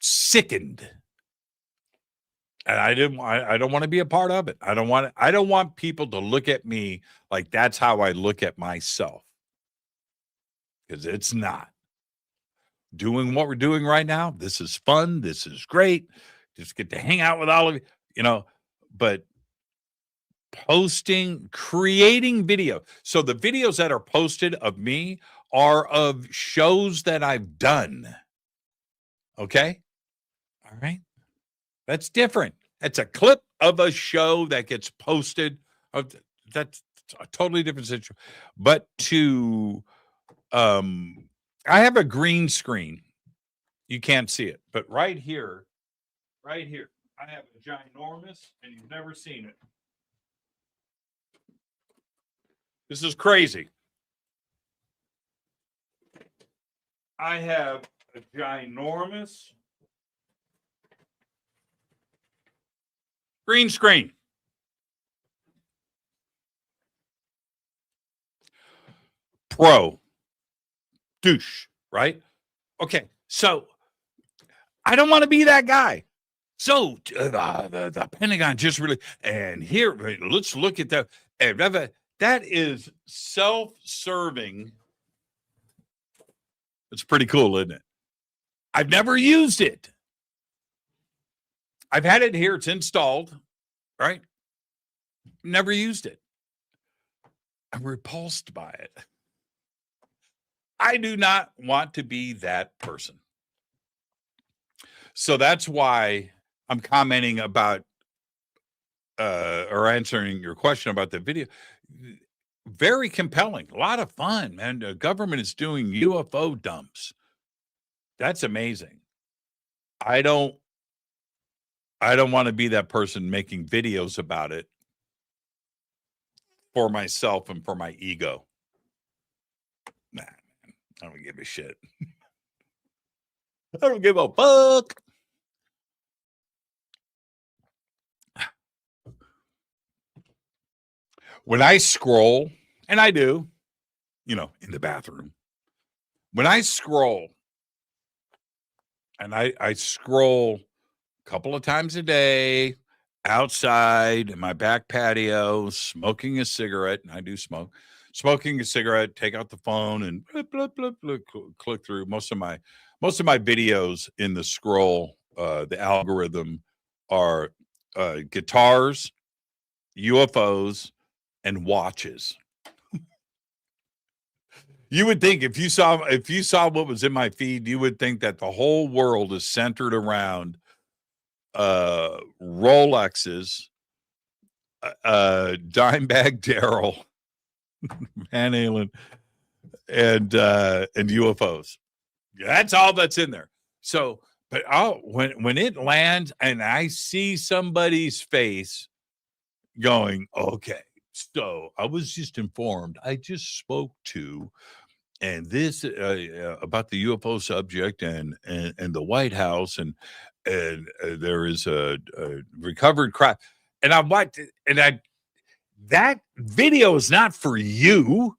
sickened. And I don't want to be a part of it. I don't want people to look at me like that's how I look at myself. Because it's not. Doing what we're doing right now, this is fun. This is great. Just get to hang out with all of you, but posting, creating video. So the videos that are posted of me are of shows that I've done. Okay? All right? That's different. That's a clip of a show that gets posted. That's a totally different situation. But I have a green screen. You can't see it, but right here, I have a ginormous, and you've never seen it. This is crazy. I have a ginormous green screen. Pro. Douche, right? Okay, so I don't want to be that guy. So the Pentagon just really, and here, let's look at that. That is self-serving. It's pretty cool, isn't it? I've never used it. I've had it here. It's installed, right? Never used it. I'm repulsed by it. I do not want to be that person. So that's why I'm commenting about or answering your question about the video. Very compelling, a lot of fun, man. The government is doing UFO dumps. That's amazing. I don't want to be that person making videos about it for myself and for my ego. Nah, man, I don't give a shit. I don't give a fuck. When I scroll, and I do, in the bathroom, when I scroll, and I scroll a couple of times a day outside in my back patio, smoking a cigarette, and I do smoking a cigarette, take out the phone and click through most of my videos in the scroll. The algorithm are guitars, UFOs, and watches. You would think if you saw what was in my feed, you would think that the whole world is centered around Rolexes, Dimebag Darrell, Van Halen, and UFOs. That's all that's in there. So, but when it lands and I see somebody's face going, okay, so I was just informed. I just spoke to, and this about the UFO subject and the White House, and there is a recovered craft, and that video is not for you.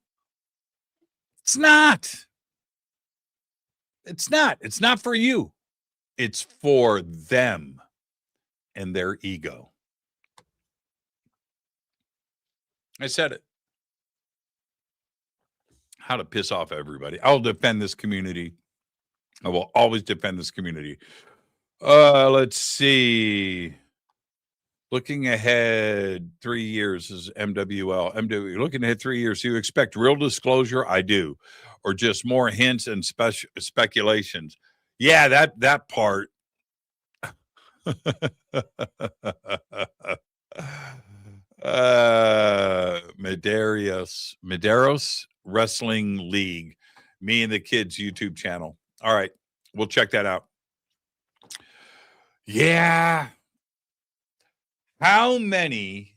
It's not. It's not. It's not for you. It's for them and their ego. I said it. How to piss off everybody. I'll defend this community. I will always defend this community. Let's see. Looking ahead 3 years is MWL. Looking ahead 3 years. Do you expect real disclosure? I do. Or just more hints and speculations? Yeah, that part. Medeiros Wrestling League, me and the kids YouTube channel. All right, we'll check that out. Yeah, how many?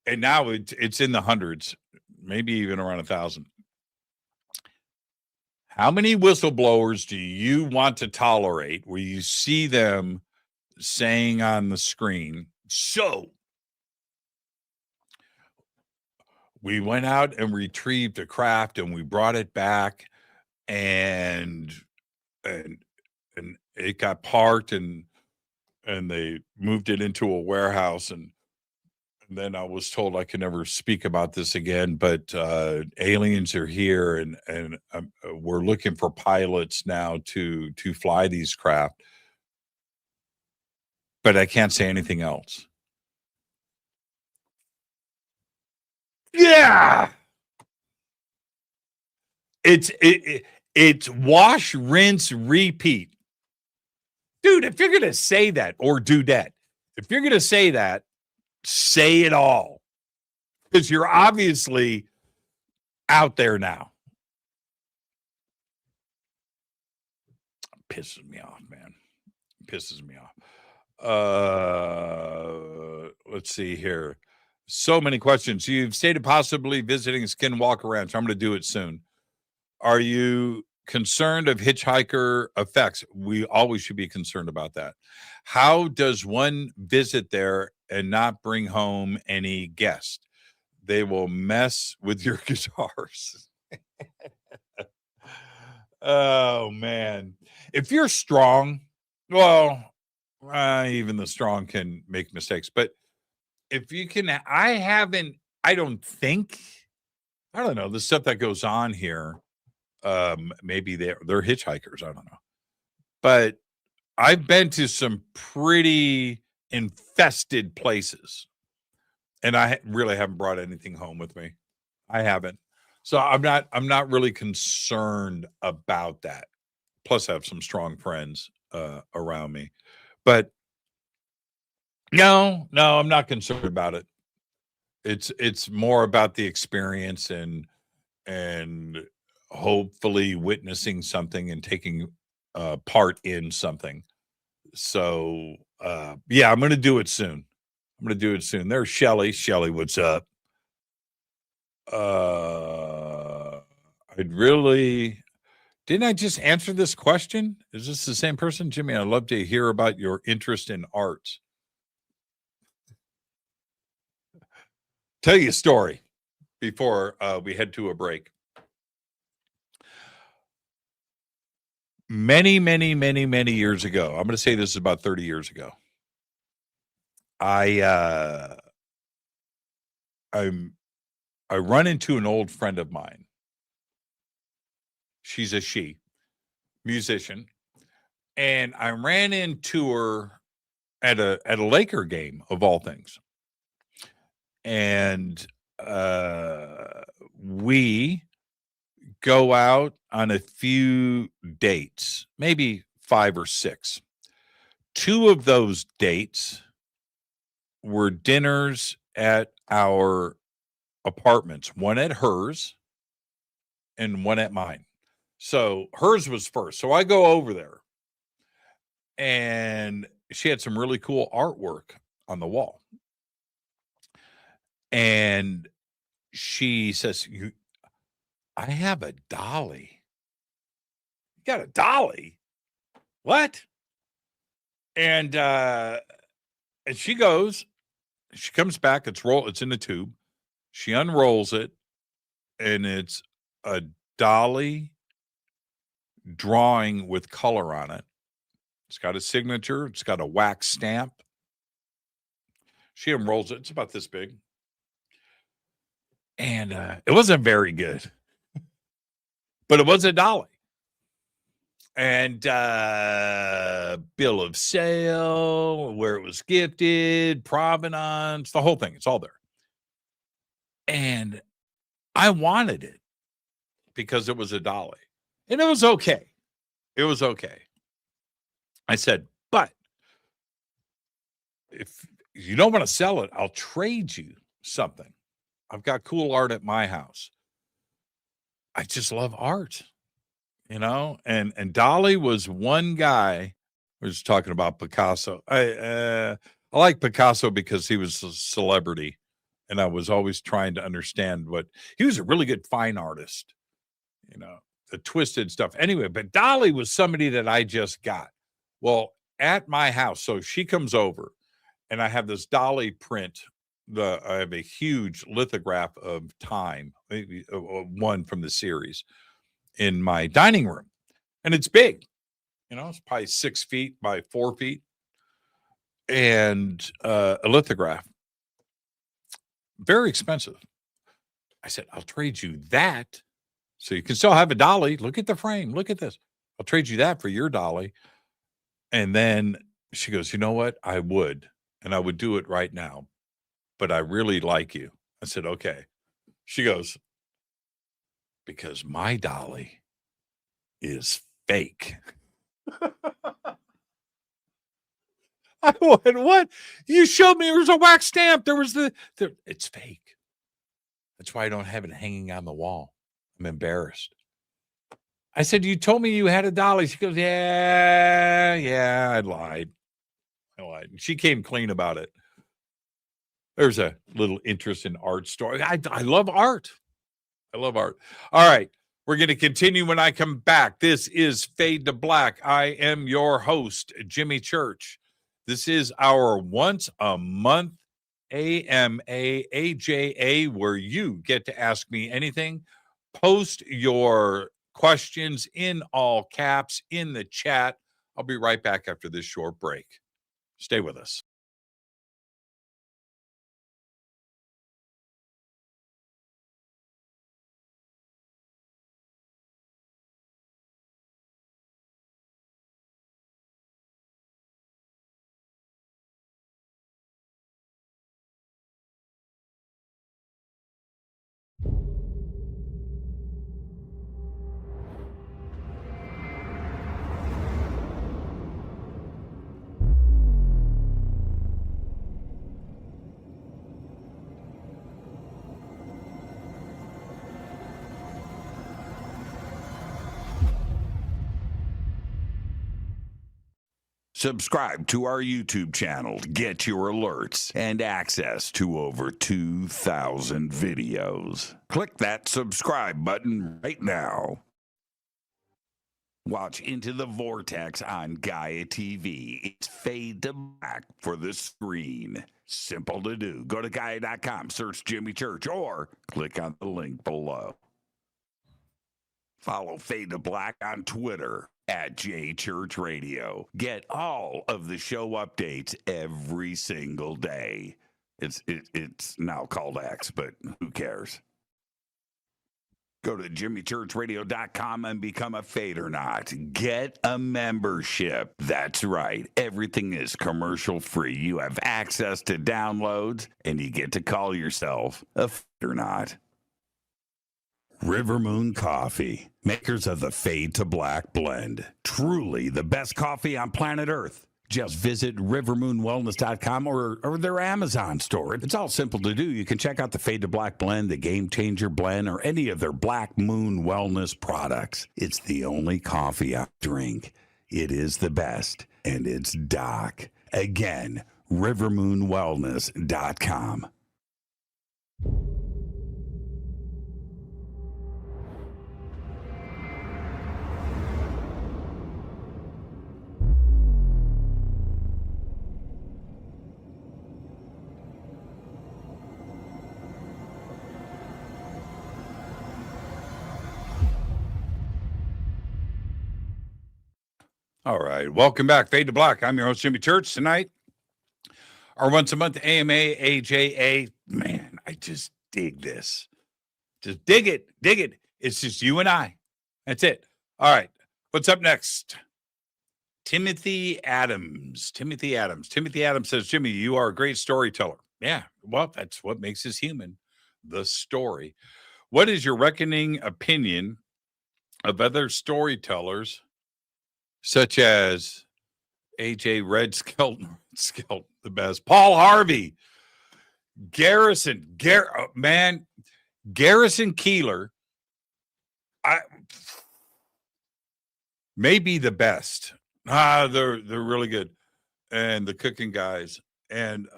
And now it's in the hundreds, maybe even around 1,000. How many whistleblowers do you want to tolerate where you see them saying on the screen, so we went out and retrieved a craft and we brought it back and it got parked and they moved it into a warehouse and then I was told I could never speak about this again, but aliens are here and we're looking for pilots now to fly these craft. But I can't say anything else. Yeah. It's wash, rinse, repeat. Dude, if you're going to say that or do that, if you're going to say that, say it all. Because you're obviously out there now. Pisses me off, man. Pisses me off. Let's see here. So many questions. You've stated possibly visiting Skinwalker Ranch. I'm going to do it soon. Are you concerned of hitchhiker effects? We always should be concerned about that. How does one visit there and not bring home any guests? They will mess with your guitars. Oh, man. If you're strong, well, even the strong can make mistakes. But if you can, I don't know, the stuff that goes on here, maybe they're hitchhikers. I don't know. But I've been to some pretty infested places. And I really haven't brought anything home with me. I haven't. So I'm not really concerned about that. Plus I have some strong friends around me. But no, I'm not concerned about it. It's more about the experience and hopefully witnessing something and taking part in something. So yeah, I'm going to do it soon. There's Shelly. Shelly, what's up? Didn't I just answer this question? Is this the same person? Jimmy, I'd love to hear about your interest in arts. Tell you a story before we head to a break. Many years ago, I'm going to say this is about 30 years ago. I run into an old friend of mine. She's a musician, and I ran into her at a Laker game of all things, and we go out on a few dates, maybe 5 or 6. 2 of those dates were dinners at our apartments, one at hers and one at mine. So hers was first. So I go over there, and she had some really cool artwork on the wall. And she says, I have a dolly. You got a dolly? What? And she goes, she comes back, it's in the tube. She unrolls it, and it's a dolly drawing with color on it. It's got a signature. It's got a wax stamp. She unrolls it. It's about this big. And it wasn't very good. But it was a dolly. And bill of sale, where it was gifted, provenance, the whole thing. It's all there. And I wanted it because it was a dolly. And it was okay. I said, but if you don't want to sell it, I'll trade you something. I've got cool art at my house. I just love art, and Dolly was one guy. We're just talking about Picasso. I like Picasso because he was a celebrity, and I was always trying to understand he was a really good fine artist, the twisted stuff. Anyway, but Dolly was somebody that I just got. Well, at my house, so she comes over, and I have this Dolly print. I have a huge lithograph of time, maybe one from the series, in my dining room, and it's big. It's probably 6 feet by 4 feet, and a lithograph, very expensive. I said, I'll trade you that. So you can still have a dolly. Look at the frame. Look at this. I'll trade you that for your dolly. And then she goes, you know what? I would. And I would do it right now. But I really like you. I said, okay. She goes, because my dolly is fake. I went, what? You showed me there was a wax stamp. There was it's fake. That's why I don't have it hanging on the wall. I'm embarrassed. I said, you told me you had $1. She goes, yeah, I lied. She came clean about it. There's a little interest in art story. I love art. I love art. All right. We're going to continue when I come back. This is Fade to Black. I am your host, Jimmy Church. This is our once a month AMA AJA where you get to ask me anything. Post your questions in all caps in the chat. I'll be right back after this short break. Stay with us. Subscribe to our YouTube channel to get your alerts and access to over 2,000 videos. Click that subscribe button right now. Watch Into the Vortex on Gaia TV. It's Fade to Black for the screen. Simple to do. Go to Gaia.com, search Jimmy Church, or click on the link below. Follow Fade to Black on Twitter at JChurchRadio. Get all of the show updates every single day. It's now called X, but who cares? Go to JimmyChurchRadio.com and become a Fadernaut. Get a membership. That's right. Everything is commercial free. You have access to downloads, and you get to call yourself a Fadernaut. River Moon Coffee, makers of the Fade to Black blend. Truly the best coffee on planet Earth. Just visit rivermoonwellness.com or their Amazon store. It's all simple to do. You can check out the Fade to Black blend, the Game Changer blend, or any of their Black Moon Wellness products. It's the only coffee I drink. It is the best, and it's Doc. Again, rivermoonwellness.com. All right. Welcome back. Fade to Black. I'm your host, Jimmy Church. Tonight, our once a month AMA, AJA. Man, I just dig this. Just dig it. Dig it. It's just you and I. That's it. All right. What's up next? Timothy Adams. Timothy Adams says, Jimmy, you are a great storyteller. Yeah. Well, that's what makes us human. The story. What is your reckoning opinion of other storytellers such as AJ Red Skelton, the best, Paul Harvey, Garrison Keillor, may be the best. They're really good. And the cooking guys and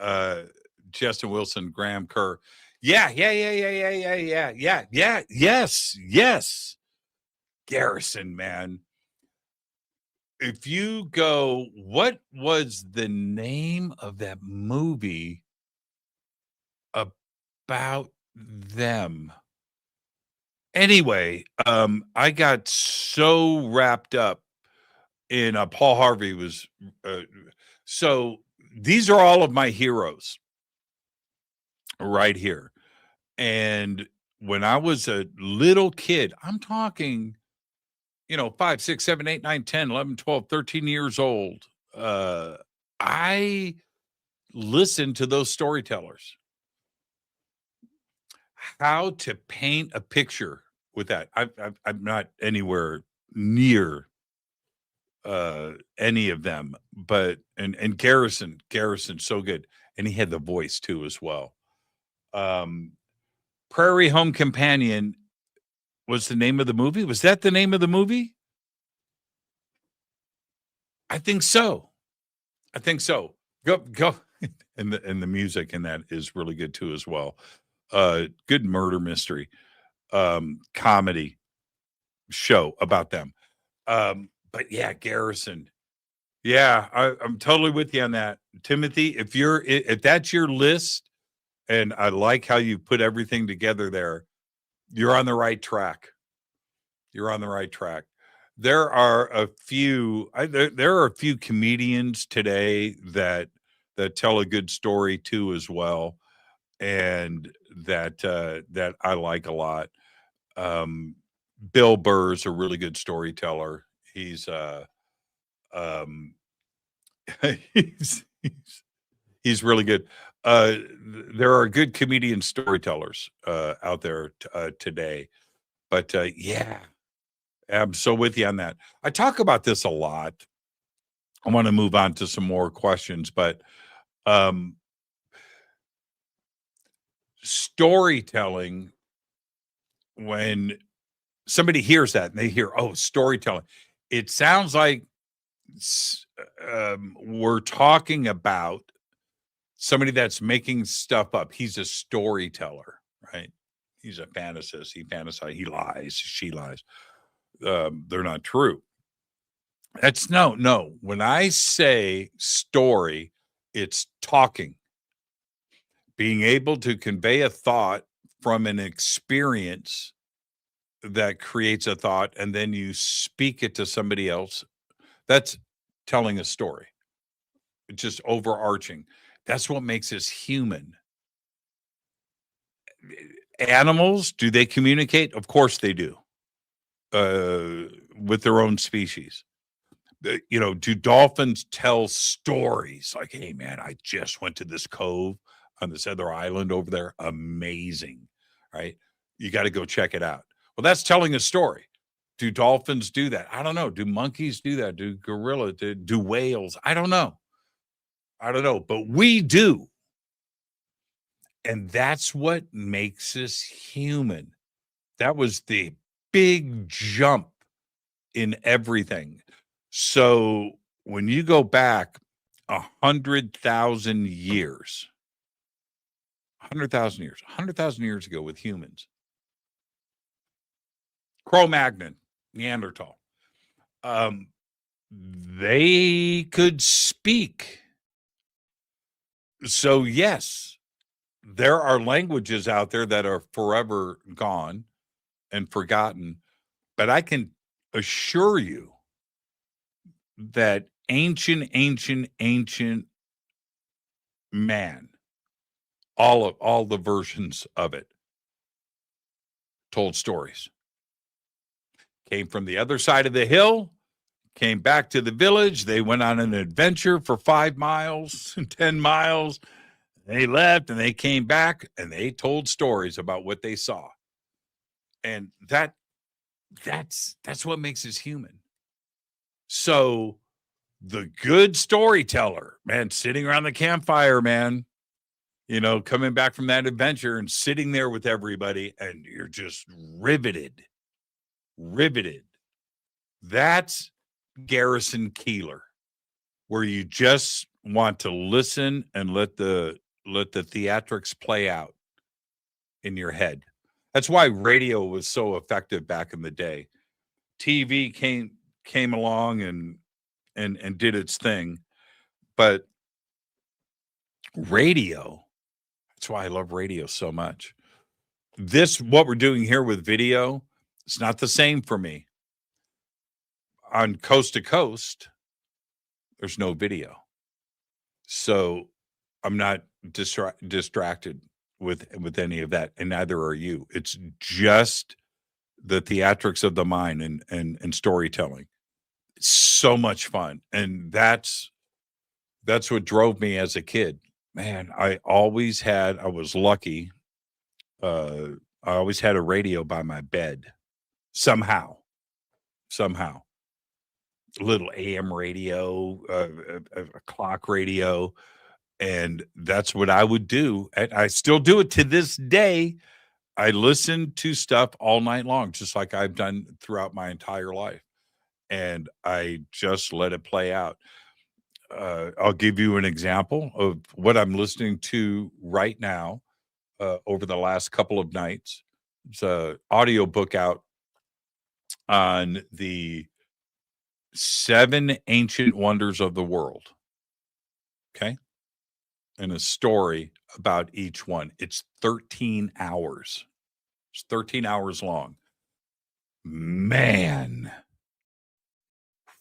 Justin Wilson, Graham Kerr. Yes. Garrison, man. If you go, what was the name of that movie about them? Anyway, I got so wrapped up in Paul Harvey was so these are all of my heroes right here. And when I was a little kid, I'm talking 5, 6, 7, 8, 9, 10, 11, 12, 13 years old. I listened to those storytellers. How to paint a picture with that. I'm not anywhere near any of them, but and Garrison's so good, and he had the voice too as well. Prairie Home Companion was the name of the movie. Was that the name of the movie? I think so. Go. And the music in that is really good too as well. Good murder mystery, comedy show about them. But yeah, Garrison. Yeah, I'm totally with you on that, Timothy. If that's your list, and I like how you put everything together there, you're on the right track. You're on the right track. There are a few. There are a few comedians today that tell a good story too as well, and that I like a lot. Bill Burr's a really good storyteller. He's he's, he's really good. There are good comedian storytellers out there today, but yeah, I'm so with you on that. I talk about this a lot. I want to move on to some more questions, but storytelling, when somebody hears that and they hear, oh, storytelling, it sounds like we're talking about somebody that's making stuff up. He's a storyteller, right? He's a fantasist. He fantasizes. He lies. She lies. They're not true. That's no. When I say story, it's talking, being able to convey a thought from an experience that creates a thought, and then you speak it to somebody else. That's telling a story. It's just overarching. That's what makes us human. Animals, do they communicate? Of course they do. With their own species. Do dolphins tell stories like, hey man, I just went to this cove on this other island over there. Amazing, right? You got to go check it out. Well, that's telling a story. Do dolphins do that? I don't know. Do monkeys do that? Do gorillas? Do whales? I don't know. But we do. And that's what makes us human. That was the big jump in everything. So when you go back 100,000 years, 100,000 years ago with humans, Cro-Magnon, Neanderthal, they could speak. So yes, there are languages out there that are forever gone and forgotten, but I can assure you that ancient man, all the versions of it, told stories. Came from the other side of the hill, came back to the village. They went on an adventure for 5 miles, 10 miles. They left and they came back and they told stories about what they saw. And that's what makes us human. So the good storyteller, man, sitting around the campfire, man, coming back from that adventure and sitting there with everybody, and you're just riveted. That's Garrison Keillor, where you just want to listen and let the theatrics play out in your head. That's why radio was so effective back in the day. TV came along and did its thing, but radio, that's why I love radio so much. What we're doing here with video, it's not the same for me. On Coast to Coast, there's no video. So I'm not distracted with any of that, and neither are you. It's just the theatrics of the mind and storytelling. It's so much fun. And that's what drove me as a kid. Man, I was lucky. I always had a radio by my bed. Somehow. little AM radio, a clock radio, and that's what I would do. And I still do it to this day. I listen to stuff all night long, just like I've done throughout my entire life, and I just let it play out. I'll give you an example of what I'm listening to right now over the last couple of nights. It's an audio book out on the 7 ancient wonders of the world. Okay. And a story about each one. It's 13 hours. It's 13 hours long. Man.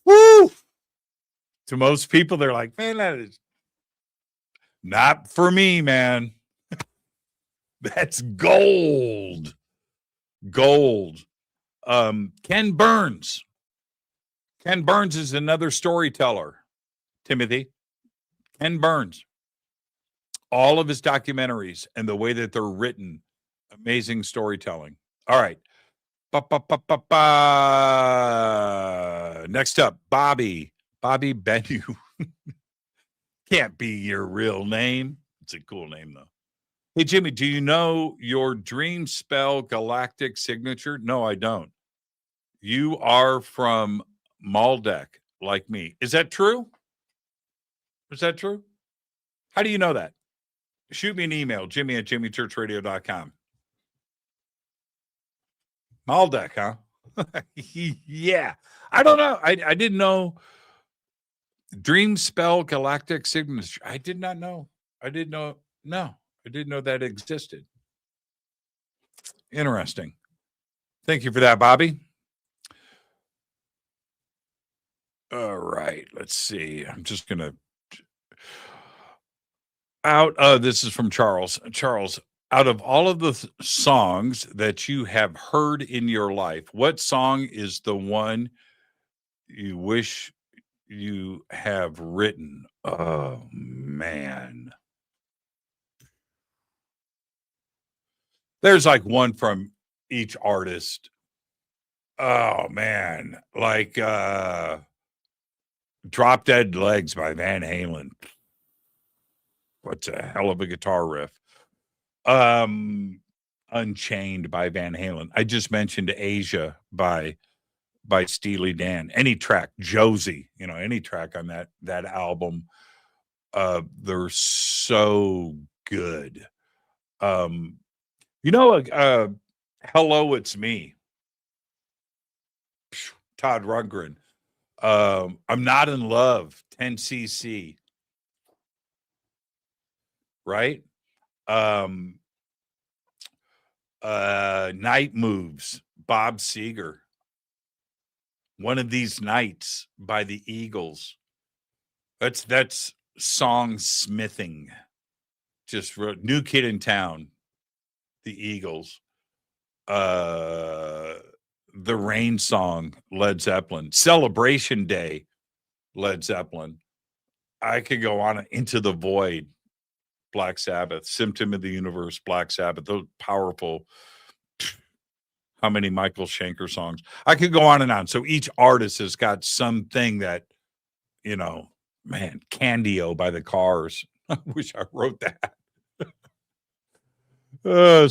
Woo! To most people, they're like, man, that is not for me, man. That's gold. Gold. Ken Burns. Ken Burns is another storyteller, Timothy. Ken Burns. All of his documentaries and the way that they're written, amazing storytelling. All right. Next up, Bobby Bennu. Can't be your real name. It's a cool name, though. Hey, Jimmy, do you know your dream spell galactic signature? No, I don't. You are from Maldek, like me. Is that true? Is that true? How do you know that? Shoot me an email, jimmy@jimmychurchradio.com. Maldek, huh? Yeah. I don't know. I didn't know. Dream spell galactic signature. I did not know. I didn't know. No, I didn't know that existed. Interesting. Thank you for that, Bobby. All right. Let's see. I'm just going to this is from Charles. Charles, out of all of the songs that you have heard in your life, what song is the one you wish you have written? Oh, man. There's like one from each artist. Oh, man. Like Drop Dead Legs by Van Halen. What's a hell of a guitar riff. Unchained by Van Halen. I just mentioned Asia by Steely Dan. Any track, Josie, any track on that album. They're so good. Hello, It's Me. Todd Rundgren. I'm Not in Love, 10cc. Right? Night Moves, Bob Seger. One of These Nights by the Eagles. That's song smithing. Just New Kid in Town, the Eagles. The Rain Song, Led Zeppelin. Celebration Day, Led Zeppelin. I could go on. Into the Void, Black Sabbath. Symptom of the Universe, Black Sabbath. Those powerful. How many Michael Schenker songs? I could go on and on. So each artist has got something that, man, Candio by the Cars. I wish I wrote that.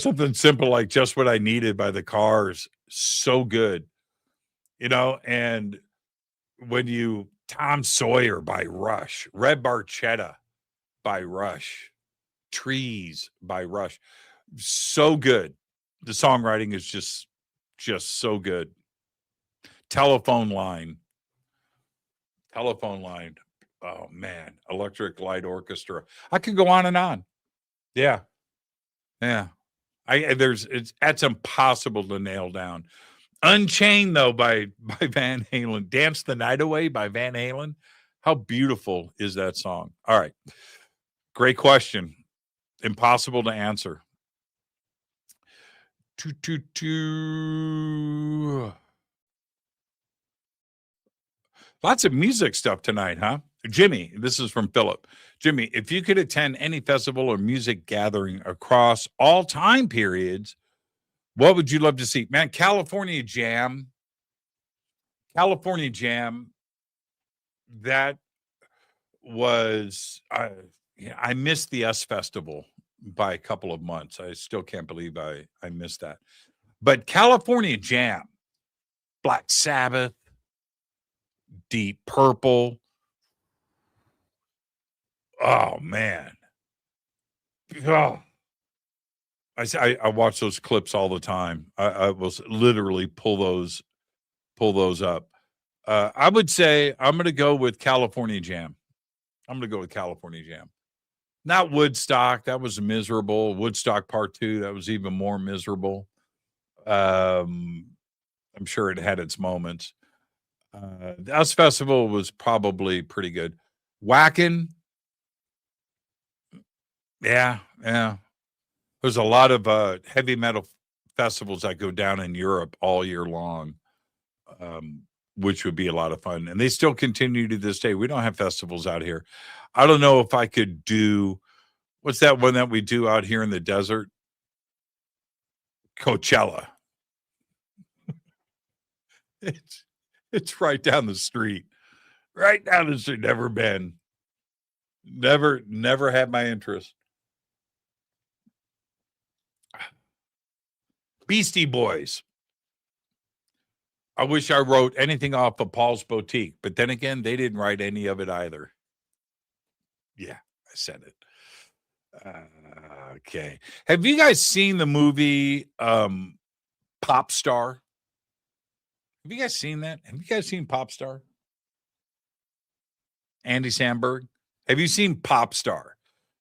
Something simple like Just What I Needed by the Cars. So good. And when Tom Sawyer by Rush, Red Barchetta by Rush, Trees by Rush. So good. The songwriting is just so good. Telephone Line. Oh man, Electric Light Orchestra. I could go on and on. Yeah. That's impossible to nail down. Unchained though by Van Halen. Dance the Night Away by Van Halen. How beautiful is that song? All right. Great question. Impossible to answer. Lots of music stuff tonight, huh? Jimmy, this is from Philip. Jimmy, if you could attend any festival or music gathering across all time periods, what would you love to see? Man, California Jam that was I missed the S Festival by a couple of months. I still can't believe I missed that. But California Jam, Black Sabbath, Deep Purple. Oh man. Oh. I watch those clips all the time. I will literally pull those up. I would say I'm going to go with California Jam. I'm going to go with California Jam. Not Woodstock. That was miserable. Woodstock Part 2. That was even more miserable. I'm sure it had its moments. The US Festival was probably pretty good. Wacken. Yeah. There's a lot of heavy metal festivals that go down in Europe all year long, which would be a lot of fun. And they still continue to this day. We don't have festivals out here. I don't know if I could do, what's that one that we do out here in the desert? Coachella. It's right down the street. Right down the street. Never been. Never had my interest. Beastie Boys. I wish I wrote anything off of Paul's Boutique, but then again, they didn't write any of it either. Yeah, I said it. Okay. Have you guys seen the movie Pop Star? Have you guys seen that? Have you guys seen Pop Star? Andy Samberg? Have you seen Pop Star?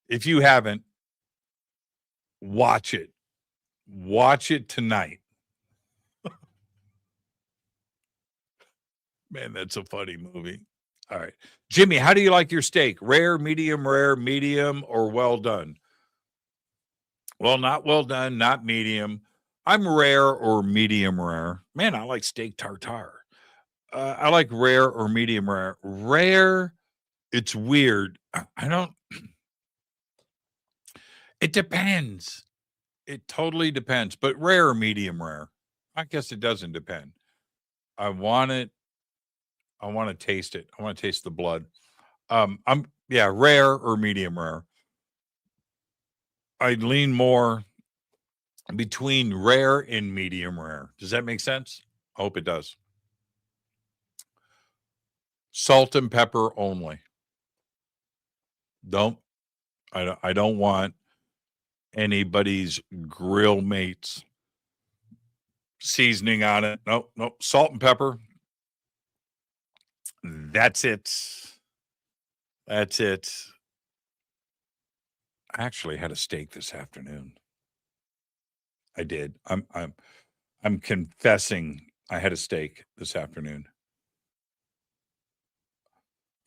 If you haven't, watch it. Watch it tonight. Man, that's a funny movie. All right. Jimmy, how do you like your steak? Rare, medium, or well done? Well, not well done, not medium. I'm rare or medium rare. Man, I like steak tartare. I like rare or medium rare. Rare, it's weird. I don't. It depends. It totally depends. But rare or medium rare? I guess it doesn't depend. I want it. I want to taste it. I want to taste the blood. Rare or medium rare. I lean more between rare and medium rare. Does that make sense? I hope it does. Salt and pepper only. I don't want anybody's grill mates seasoning on it. Nope. Salt and pepper. That's it. I actually had a steak this afternoon. I did. I'm confessing I had a steak this afternoon.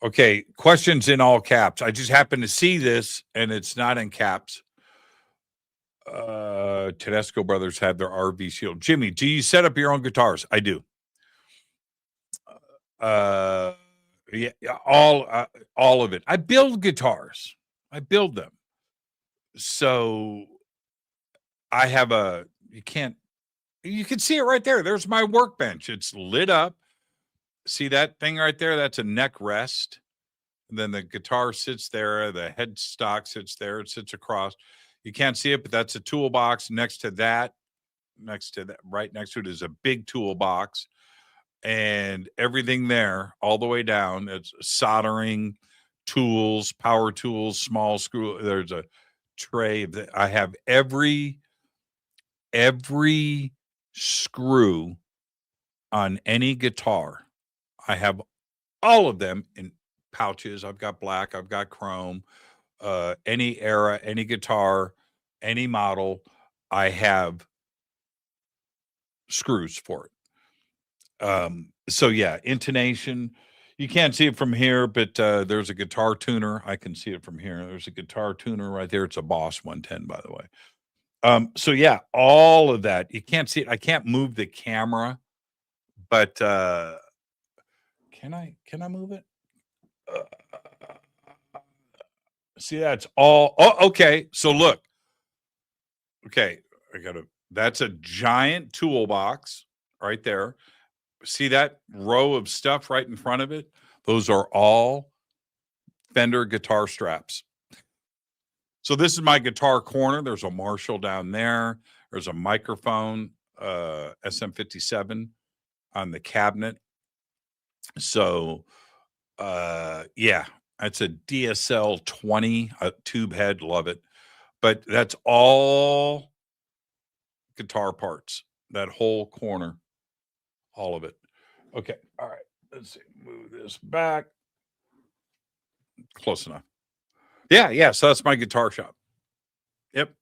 Okay, questions in all caps. I just happened to see this and it's not in caps. Tedesco Brothers have their RV shield. Jimmy, do you set up your own guitars? I do. Yeah, all of it. I build guitars. I build them. So I have you can see it right there. There's my workbench. It's lit up. See that thing right there? That's a neck rest. And then the guitar sits there. The headstock sits there. It sits across. You can't see it, but that's a toolbox. Right next to it is a big toolbox. And everything there, all the way down, it's soldering tools, power tools, small screw. There's a tray that I have every screw on any guitar. I have all of them in pouches. I've got black, I've got chrome, any era, any guitar, any model, I have screws for it. So yeah, intonation. You can't see it from here, but there's a guitar tuner. I can see it from here. There's a guitar tuner right there. It's a Boss 110, by the way. So yeah, all of that. You can't see it. I can't move the camera, but can I move it? See, that's all. Oh, okay. So look. Okay, that's a giant toolbox right there. See that row of stuff right in front of it? Those are all Fender guitar straps. So this is my guitar corner. There's a Marshall down there. There's a microphone, SM57 on the cabinet. So, yeah, that's a DSL 20, a tube head. Love it. But that's all guitar parts, that whole corner, all of it. Okay. All right. Let's see. Move this back. Close enough. Yeah. So that's my guitar shop. Yep.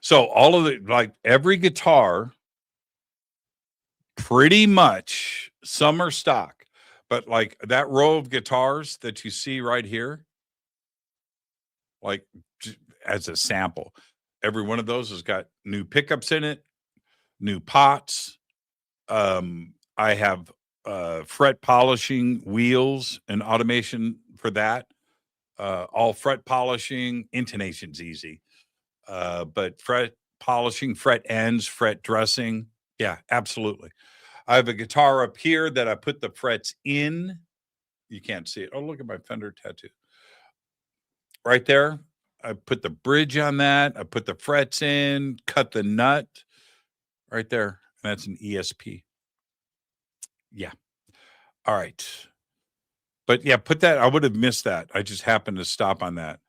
So all of the, like every guitar, pretty much, some are stock, but like that row of guitars that you see right here, like as a sample, every one of those has got new pickups in it, new pots. I have fret polishing wheels and automation for that. All fret polishing, intonation's easy. But fret polishing, fret ends, fret dressing. Yeah, absolutely. I have a guitar up here that I put the frets in. You can't see it. Oh, look at my Fender tattoo. Right there. I put the bridge on that. I put the frets in, cut the nut right there. And that's an ESP. Yeah. All right. But yeah, put that. I would have missed that. I just happened to stop on that.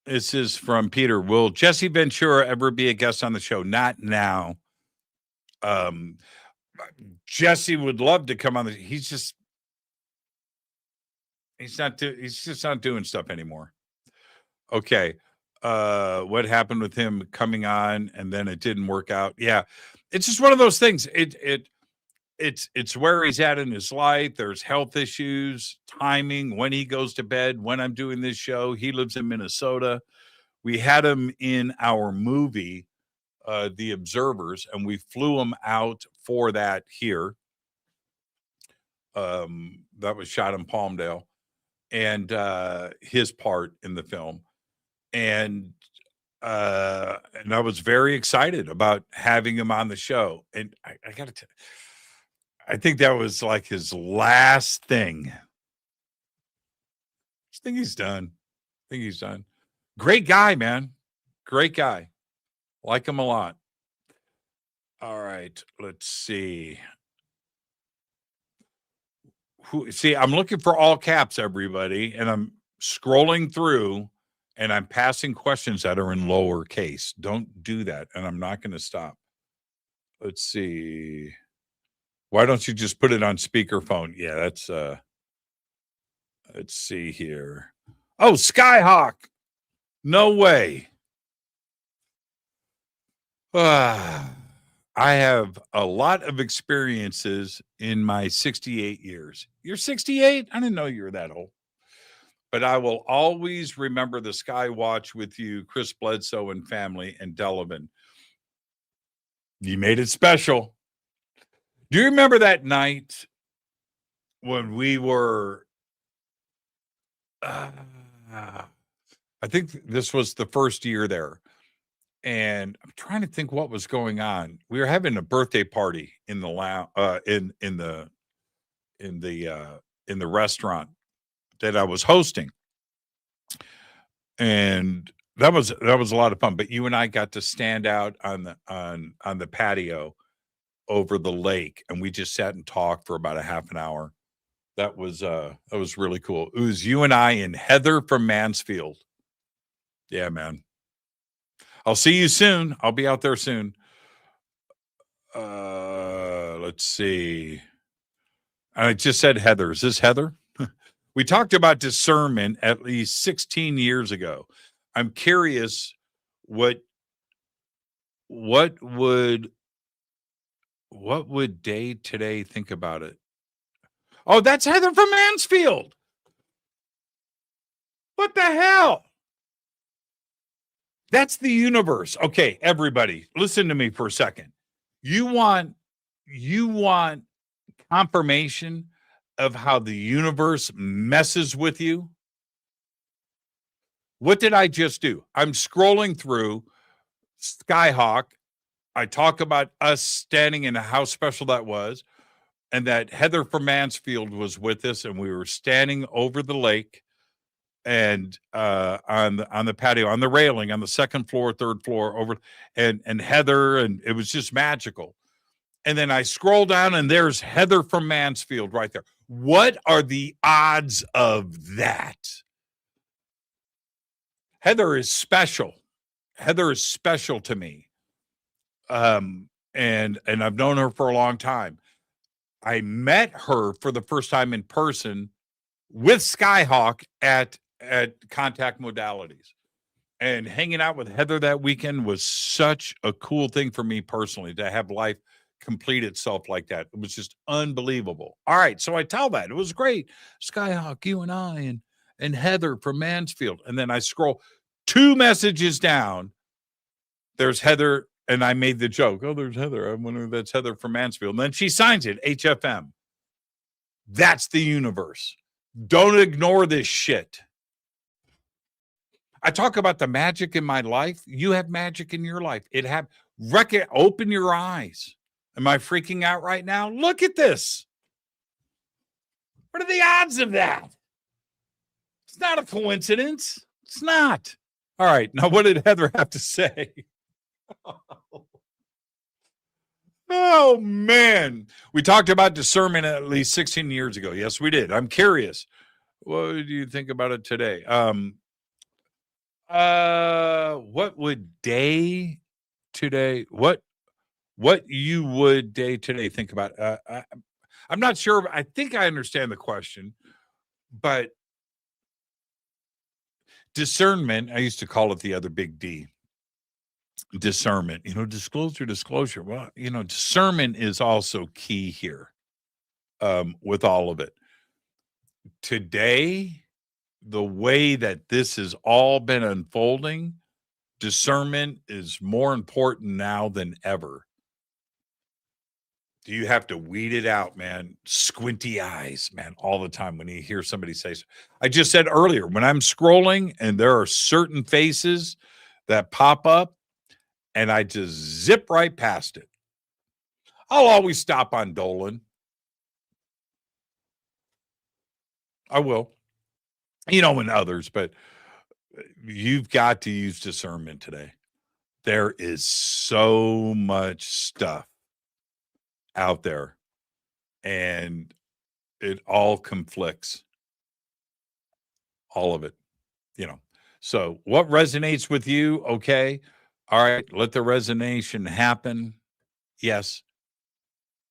This is from Peter. Will Jesse Ventura ever be a guest on the show? Not now. Jesse would love to come on the, he's just not doing stuff anymore. Okay. What happened with him coming on and then it didn't work out? Yeah. It's just one of those things. It's where he's at in his life. There's health issues, timing, when he goes to bed, when I'm doing this show. He lives in Minnesota. We had him in our movie, The Observers, and we flew him out for that here. That was shot in Palmdale, and his part in the film. And I was very excited about having him on the show. And I got to tell you, I think that was like his last thing. I think he's done. Great guy, man. Great guy. Like him a lot. All right. Let's see. See, I'm looking for all caps, everybody, and I'm scrolling through and I'm passing questions that are in lowercase. Don't do that. And I'm not going to stop. Let's see. Why don't you just put it on speakerphone? Yeah, that's let's see here. Oh, Skyhawk. No way. I have a lot of experiences in my 68 years. You're 68? I didn't know you were that old. But I will always remember the Sky Watch with you, Chris Bledsoe and family, and Delavan. You made it special. Do you remember that night when we were, I think this was the first year there, and I'm trying to think what was going on. We were having a birthday party in the in the restaurant that I was hosting, and that was a lot of fun. But you and I got to stand out on the patio over the lake, and we just sat and talked for about a half an hour. That was really cool. It was you and I and Heather from Mansfield. Yeah, man. I'll see you soon. I'll be out there soon. Let's see. I just said Heather. Is this Heather? We talked about discernment at least 16 years ago. I'm curious what would Dave today think about it? Oh, that's Heather from Mansfield. What the hell? That's the universe. Okay, everybody, listen to me for a second. You want confirmation of how the universe messes with you? What did I just do? I'm scrolling through Skyhawk. I talk about us standing in how special that was. and that Heather from Mansfield was with us, and we were standing over the lake and on the patio, on the railing, on the second floor, third floor, over, and Heather, and it was just magical. And then I scroll down, and there's Heather from Mansfield right there. What are the odds of that? Heather is special. Heather is special to me. And I've known her for a long time. I met her for the first time in person with Skyhawk at Contact Modalities. And hanging out with Heather that weekend was such a cool thing for me personally, to have life complete itself like that. It was just unbelievable. All right, so I tell that. It was great. Skyhawk, you and I, and Heather from Mansfield. And then I scroll 2 messages down. There's Heather, and I made the joke. Oh, there's Heather. I wonder if that's Heather from Mansfield. And then she signs it, HFM. That's the universe. Don't ignore this shit. I talk about the magic in my life. You have magic in your life. Open your eyes. Am I freaking out right now? Look at this. What are the odds of that? It's not a coincidence. It's not. All right. Now, what did Heather have to say? Oh, man. We talked about discernment at least 16 years ago. Yes, we did. I'm curious. What do you think about it today? What would day today? What you would day today think about? I'm not sure. I think I understand the question, but discernment, I used to call it the other big D. Discernment, disclosure. Well, discernment is also key here with all of it. Today, the way that this has all been unfolding, discernment is more important now than ever. You have to weed it out, man. Squinty eyes, man, all the time when you hear somebody say so. I just said earlier, when I'm scrolling and there are certain faces that pop up, and I just zip right past it. I'll always stop on Dolan. I will. And others, but you've got to use discernment today. There is so much stuff out there, and it all conflicts. All of it, So what resonates with you? Okay. All right. Let the resonation happen. Yes.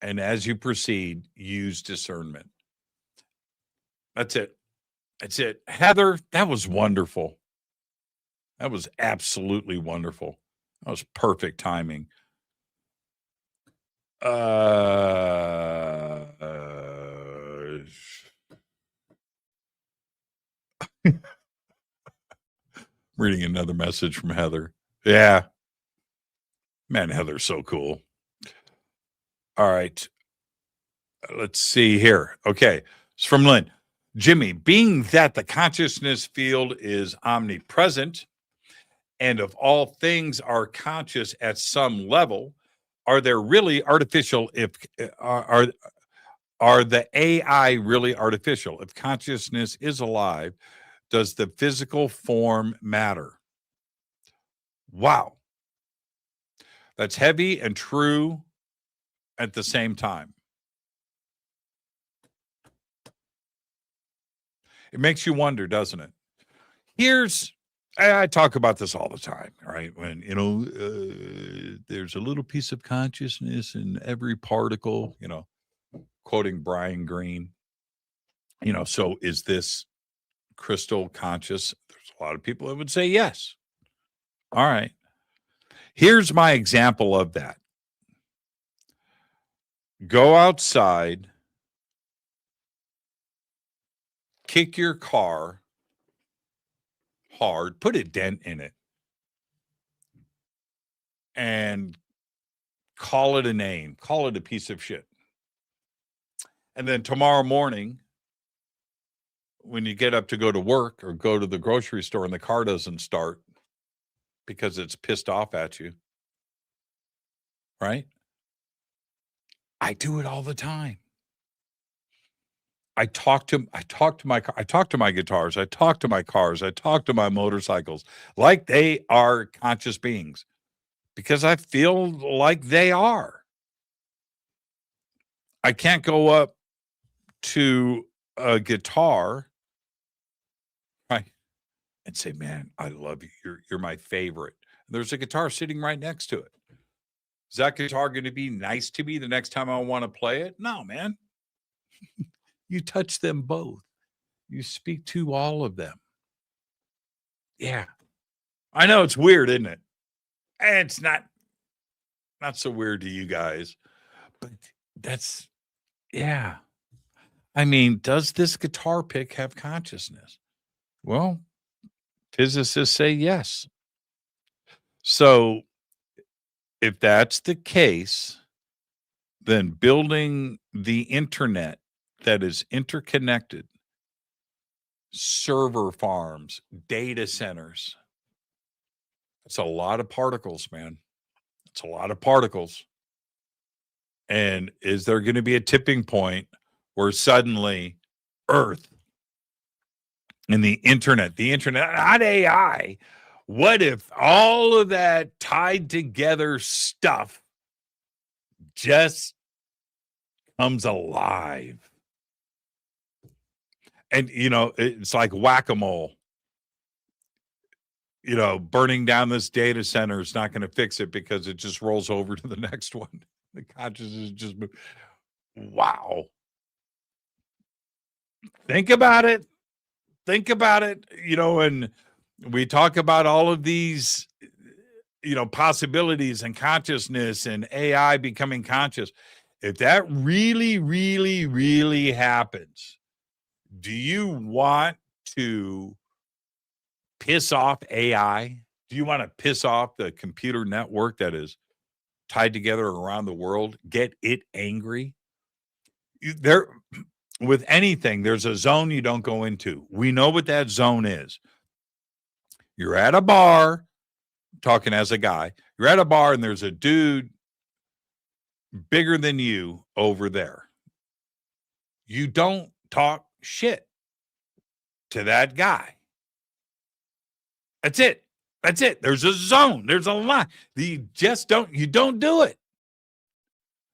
And as you proceed, use discernment. That's it. That's it. Heather, that was wonderful. That was absolutely wonderful. That was perfect timing. Reading another message from Heather. Yeah. Man, Heather's so cool. All right. Let's see here. Okay. It's from Lynn. Jimmy, being that the consciousness field is omnipresent and of all things are conscious at some level, are there really artificial are the AI really artificial? If consciousness is alive, does the physical form matter? Wow. That's heavy and true at the same time. It makes you wonder, doesn't it? I talk about this all the time, right? When, there's a little piece of consciousness in every particle, quoting Brian Greene, so is this crystal conscious? There's a lot of people that would say yes. All right. Here's my example of that. Go outside, kick your car hard, put a dent in it, and call it a name, call it a piece of shit. And then tomorrow morning, when you get up to go to work or go to the grocery store and the car doesn't start because it's pissed off at you, right? I do it all the time. I talk to my guitars, I talk to my cars, I talk to my motorcycles like they are conscious beings because I feel like they are. I can't go up to a guitar, right, and say, "Man, I love you. You're my favorite." There's a guitar sitting right next to it. Is that guitar going to be nice to me the next time I want to play it? No, man. You touch them both. You speak to all of them. Yeah. I know it's weird, isn't it? It's not so weird to you guys, but that's, yeah. I mean, does this guitar pick have consciousness? Well, physicists say yes. So if that's the case, then building the internet that is interconnected, server farms, data centers, it's a lot of particles, man. It's a lot of particles. And is there going to be a tipping point where suddenly Earth and the internet, not AI, what if all of that tied together stuff just comes alive? And, it's like whack-a-mole. Burning down this data center is not going to fix it because it just rolls over to the next one. The consciousness just wow. Think about it. And we talk about all of these, possibilities and consciousness and AI becoming conscious. If that really, really, really happens, do you want to piss off AI? Do you want to piss off the computer network that is tied together around the world? Get it angry? With anything, there's a zone you don't go into. We know what that zone is. You're at a bar, talking as a guy. You're at a bar and there's a dude bigger than you over there. You don't talk shit to that guy. That's it. There's a zone. There's a line. You don't do it.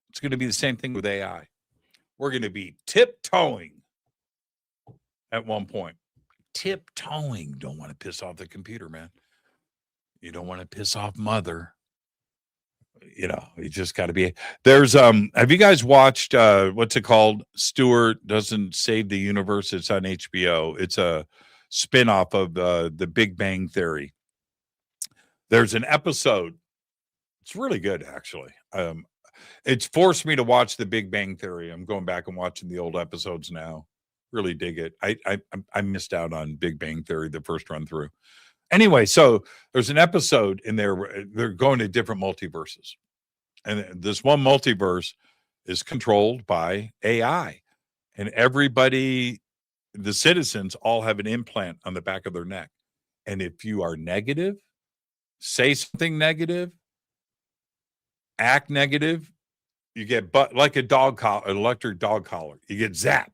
It's going to be the same thing with AI. We're going to be tiptoeing at one point. Tiptoeing. Don't want to piss off the computer, man. You don't want to piss off mother. You just got to be. There's have you guys watched what's it called? Stewart Doesn't Save the Universe. It's on HBO. It's a spinoff of the Big Bang Theory. There's an episode. It's really good, actually. It's forced me to watch the Big Bang Theory. I'm going back and watching the old episodes now. Really dig it. I missed out on Big Bang Theory the first run through. Anyway, so there's an episode in there where they're going to different multiverses. And this one multiverse is controlled by AI. And everybody, the citizens, all have an implant on the back of their neck. And if you are negative, say something negative, act negative, you get like a dog collar, an electric dog collar. You get zapped.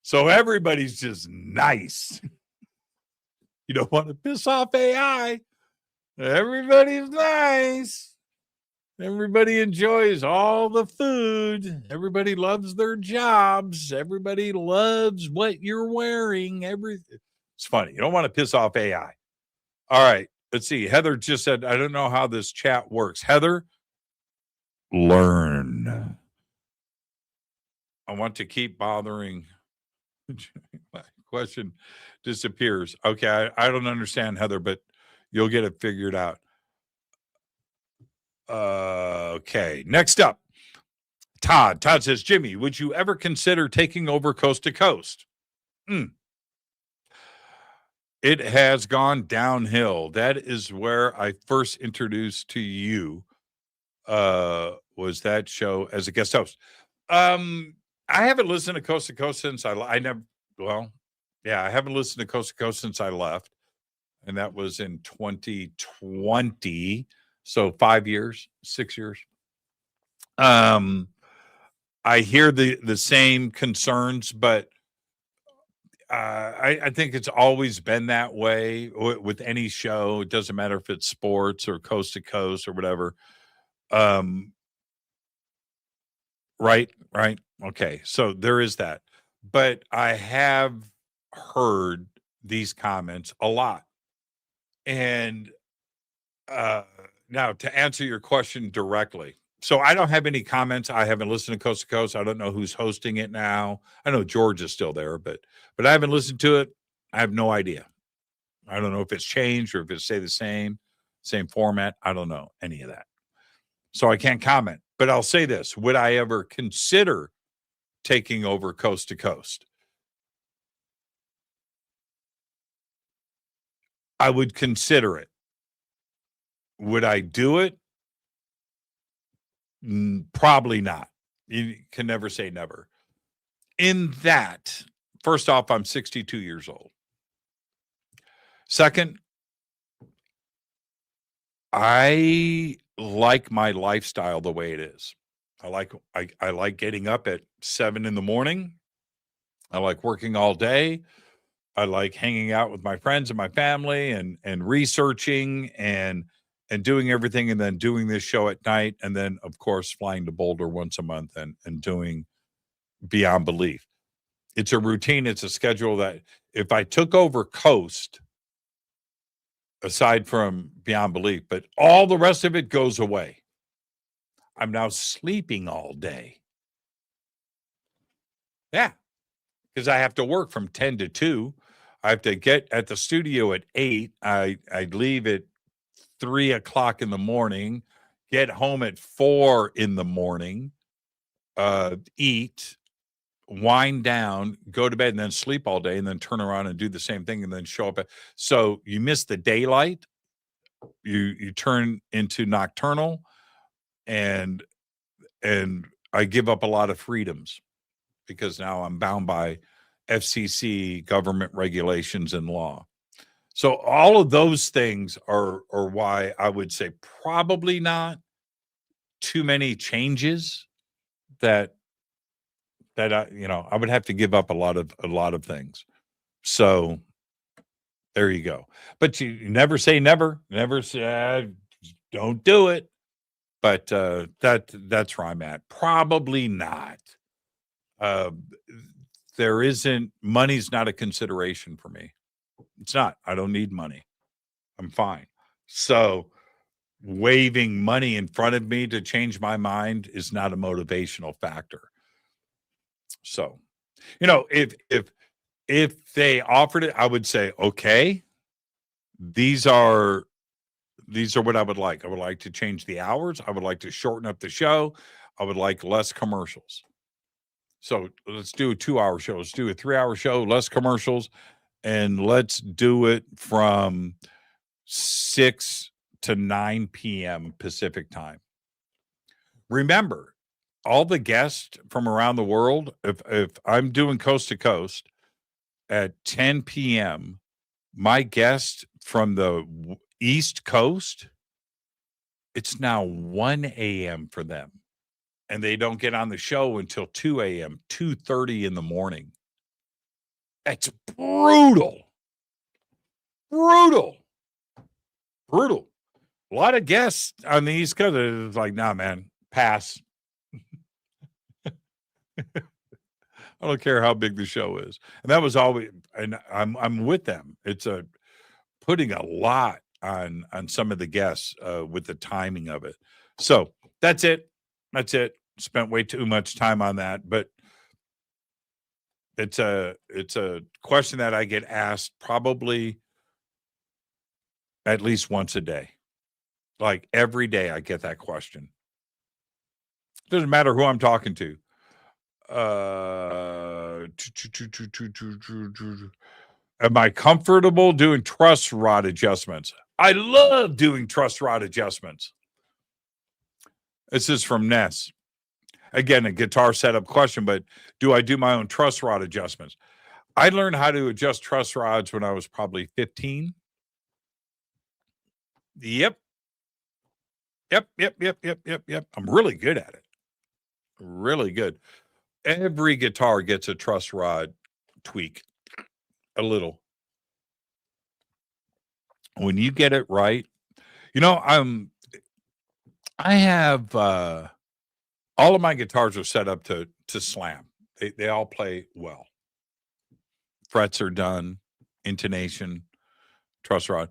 So everybody's just nice. You don't want to piss off AI. Everybody's nice. Everybody enjoys all the food. Everybody loves their jobs. Everybody loves what you're wearing. It's funny. You don't want to piss off AI. All right. Let's see. Heather just said, I don't know how this chat works. Heather, learn. I want to keep bothering. My question disappears. Okay, I don't understand, Heather, but you'll get it figured out. Okay, next up, Todd. Todd says, Jimmy, would you ever consider taking over Coast to Coast? It has gone downhill. That is where I first introduced to you, was that show as a guest host. I haven't listened to Coast since I haven't listened to Coast to Coast since I left. And that was in 2020. So 6 years. I hear the same concerns, but I think it's always been that way with any show. It doesn't matter if it's sports or coast to coast or whatever. Um, right, right. Okay, so there is that. But I have heard these comments a lot. And now to answer your question directly. So I don't have any comments. I haven't listened to Coast to Coast. I don't know who's hosting it now. I know George is still there, but I haven't listened to it. I have no idea. I don't know if it's changed or if it's stay the same format. I don't know any of that. So I can't comment. But I'll say this. Would I ever consider taking over Coast to Coast? I would consider it. Would I do it? Probably not. You can never say never. In that, first off, I'm 62 years old. Second, I like my lifestyle the way it is. I like getting up at 7 a.m. I like working all day. I like hanging out with my friends and my family and researching and doing everything and then doing this show at night. And then, of course, flying to Boulder once a month and doing Beyond Belief. It's a routine. It's a schedule that if I took over Coast, aside from Beyond Belief, but all the rest of it goes away. I'm now sleeping all day. Yeah, because I have to work from 10 to 2. I have to get at the studio at 8. I leave at 3 o'clock in the morning, get home at 4 in the morning, eat, wind down, go to bed, and then sleep all day, and then turn around and do the same thing, and then show up. So you miss the daylight. You turn into nocturnal, and I give up a lot of freedoms because now I'm bound by FCC government regulations and law. So all of those things are why I would say probably not too many changes that I would have to give up a lot of things. So there you go. But you never say never. Never say don't do it. But that's where I'm at. Probably not. Money's not a consideration for me. It's not. I don't need money. I'm fine. So waving money in front of me to change my mind is not a motivational factor. So, if they offered it, I would say, okay, these are what I would like. I would like to change the hours. I would like to shorten up the show. I would like less commercials. So let's do a 2-hour show. Let's do a 3-hour show, less commercials, and let's do it from 6 to 9 p.m. Pacific time. Remember, all the guests from around the world, if I'm doing Coast to Coast at 10 p.m., my guest from the East Coast, it's now 1 a.m. for them. And they don't get on the show until 2 a.m., 2:30 in the morning. That's brutal. Brutal. Brutal. A lot of guests on the East Coast are like, nah, man, pass. I don't care how big the show is. And that was always, and I'm with them. It's putting a lot on some of the guests with the timing of it. So that's it. That's it. Spent way too much time on that, but it's a question that I get asked probably at least once a day. Like every day I get that question. Doesn't matter who I'm talking to. Am I comfortable doing truss rod adjustments? I love doing truss rod adjustments. This is from Ness. Again, a guitar setup question, but do I do my own truss rod adjustments? I learned how to adjust truss rods when I was probably 15. Yep. I'm really good at it. Really good. Every guitar gets a truss rod tweak. a little. When you get it right, you know, I have all of my guitars are set up to slam. They all play well. Frets are done, intonation, truss rod.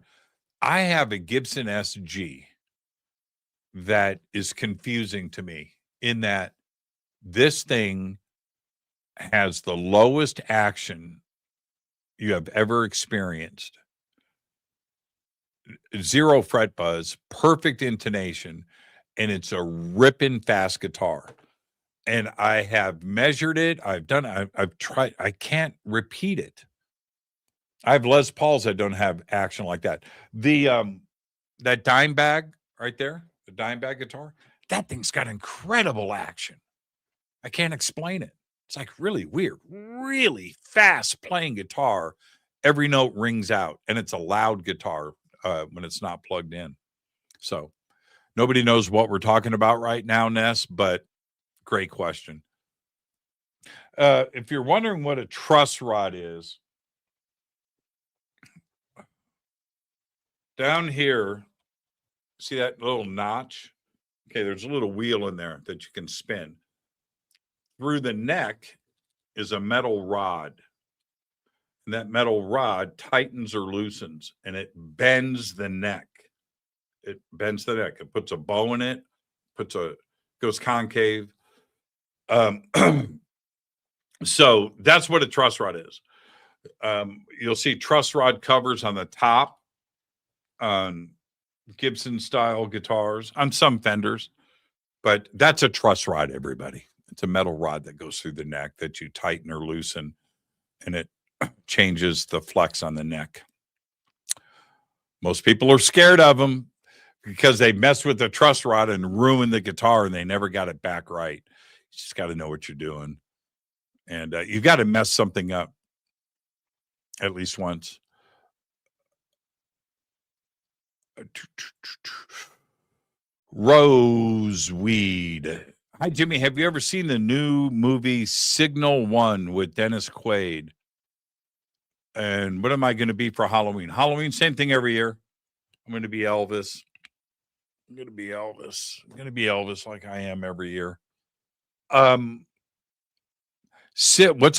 I have a Gibson SG that is confusing to me in that this thing has the lowest action you have ever experienced. 0 fret buzz, perfect intonation, and it's a ripping fast guitar. And I have measured it. I've tried. I can't repeat it. I have Les Pauls that don't have action like that. That Dimebag right there, the Dimebag guitar, that thing's got incredible action. I can't explain it. It's like really weird, really fast playing guitar. Every note rings out, and it's a loud guitar when it's not plugged in. So nobody knows what we're talking about right now, Ness, but great question. If you're wondering what a truss rod is, down here, see that little notch? Okay, there's a little wheel in there that you can spin. Through the neck is a metal rod. And that metal rod tightens or loosens, and it bends the neck. It bends the neck. It puts a bow in it, goes concave. So that's what a truss rod is. You'll see truss rod covers on the top on Gibson style guitars, on some Fenders, but that's a truss rod, everybody. It's a metal rod that goes through the neck that you tighten or loosen, and it changes the flex on the neck. Most people are scared of them because they messed with the truss rod and ruined the guitar, and they never got it back right. You just got to know what you're doing. And you got to mess something up at least once. Roseweed. Hi, Jimmy. Have you ever seen the new movie Signal 1 with Dennis Quaid? And what am I going to be for Halloween? Halloween, same thing every year. I'm going to be Elvis. I'm going to be Elvis like I am every year. What's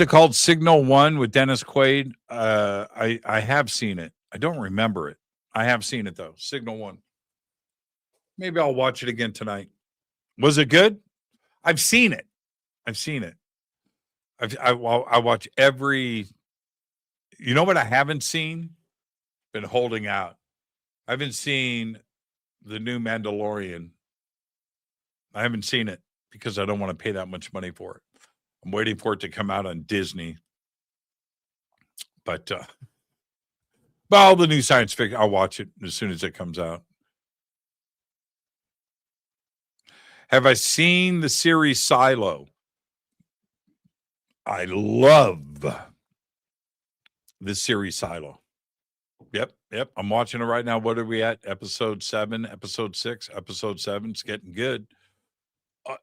it called? Signal 1 with Dennis Quaid. I have seen it. I don't remember it. I have seen it though. Signal 1. Maybe I'll watch it again tonight. Was it good? I've seen it. I watch every. You know what I haven't seen? Been holding out. I haven't seen the new Mandalorian. I haven't seen it because I don't want to pay that much money for it. I'm waiting for it to come out on Disney. But all the new science fiction, I'll watch it as soon as it comes out. Have I seen the series Silo? I love this series Silo. Yep. I'm watching it right now. What are we at? Episode 7, episode 6, episode 7. It's getting good.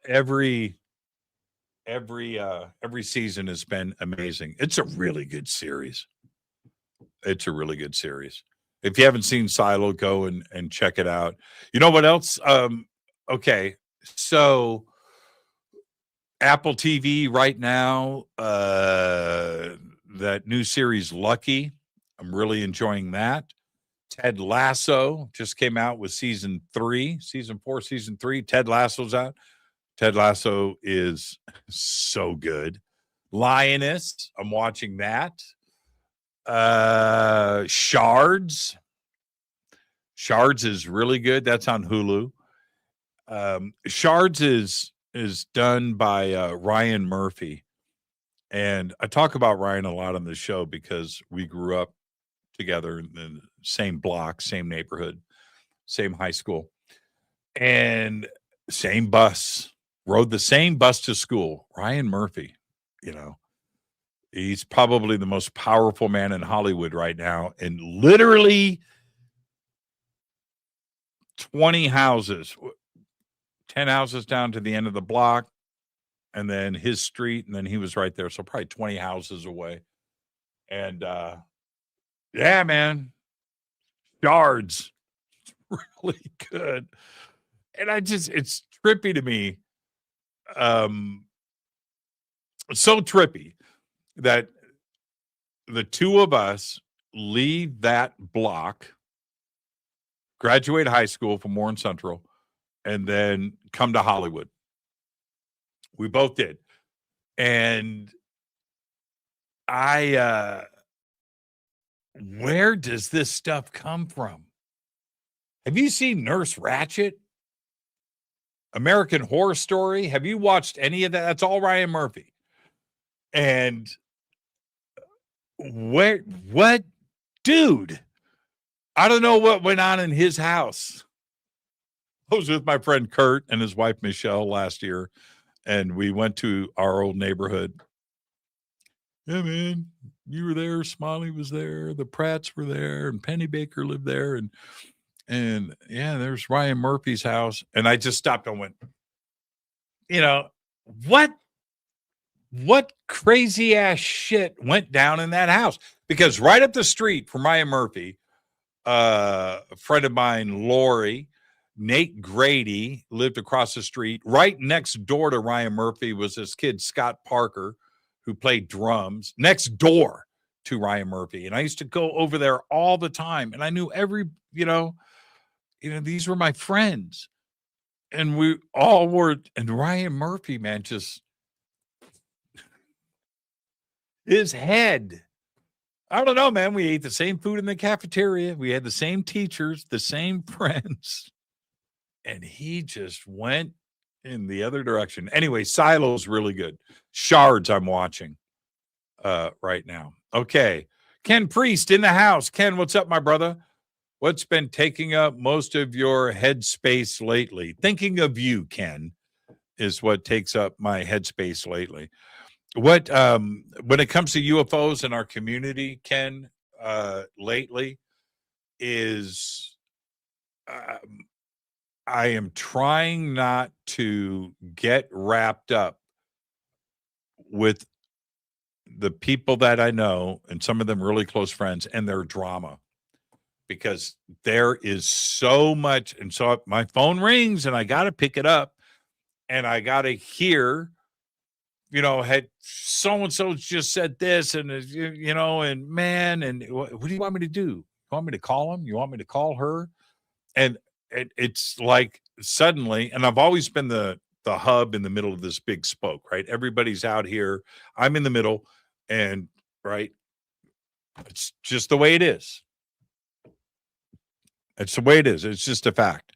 Every season has been amazing. It's a really good series. If you haven't seen Silo, go and check it out. You know what else? Okay. So Apple TV right now, that new series Lucky, I'm really enjoying that. Ted Lasso just came out with season 4, season 3. Ted Lasso's out. Ted Lasso is so good. Lioness, I'm watching that. Shards is really good. That's on Hulu. Shards is done by Ryan Murphy. And I talk about Ryan a lot on the show because we grew up together in the same block, same neighborhood, same high school, and same bus. Rode the same bus to school. Ryan Murphy, he's probably the most powerful man in Hollywood right now. And literally 20 houses, 10 houses down to the end of the block, and then his street, and then he was right there. So probably 20 houses away. And Yeah, man. Shards. Really good. And it's trippy to me. So trippy that the two of us leave that block, graduate high school from Warren Central, and then come to Hollywood. We both did. And where does this stuff come from? Have you seen Nurse Ratched? American Horror Story? Have you watched any of that? That's all Ryan Murphy. And what dude? I don't know what went on in his house. I was with my friend Kurt and his wife Michelle last year, and we went to our old neighborhood. Yeah, man, you were there. Smiley was there. The Pratts were there, and Penny Baker lived there, and yeah, there's Ryan Murphy's house. And I just stopped and went, what crazy ass shit went down in that house? Because right up the street from Ryan Murphy, a friend of mine, Lori, Nate Grady, lived across the street. Right next door to Ryan Murphy was this kid, Scott Parker, who played drums next door to Ryan Murphy. And I used to go over there all the time. And I knew every, these were my friends. And we all were, and Ryan Murphy, man, just his head. I don't know, man. We ate the same food in the cafeteria. We had the same teachers, the same friends. And he just went in the other direction. Anyway, Silo's really good. Shards I'm watching right now. Okay. Ken Priest in the house. Ken, what's up, my brother? What's been taking up most of your headspace lately? Thinking of you, Ken, is what takes up my headspace lately. What when it comes to UFOs in our community, Ken, lately is I am trying not to get wrapped up with the people that I know, and some of them really close friends, and their drama, because there is so much. And so my phone rings and I got to pick it up and I got to hear, had so-and-so just said this, and, and man, and what do you want me to do? You want me to call him? You want me to call her? And it's like suddenly, and I've always been the hub in the middle of this big spoke, right? Everybody's out here. I'm in the middle, and right. It's just the way it is. It's the way it is. It's just a fact.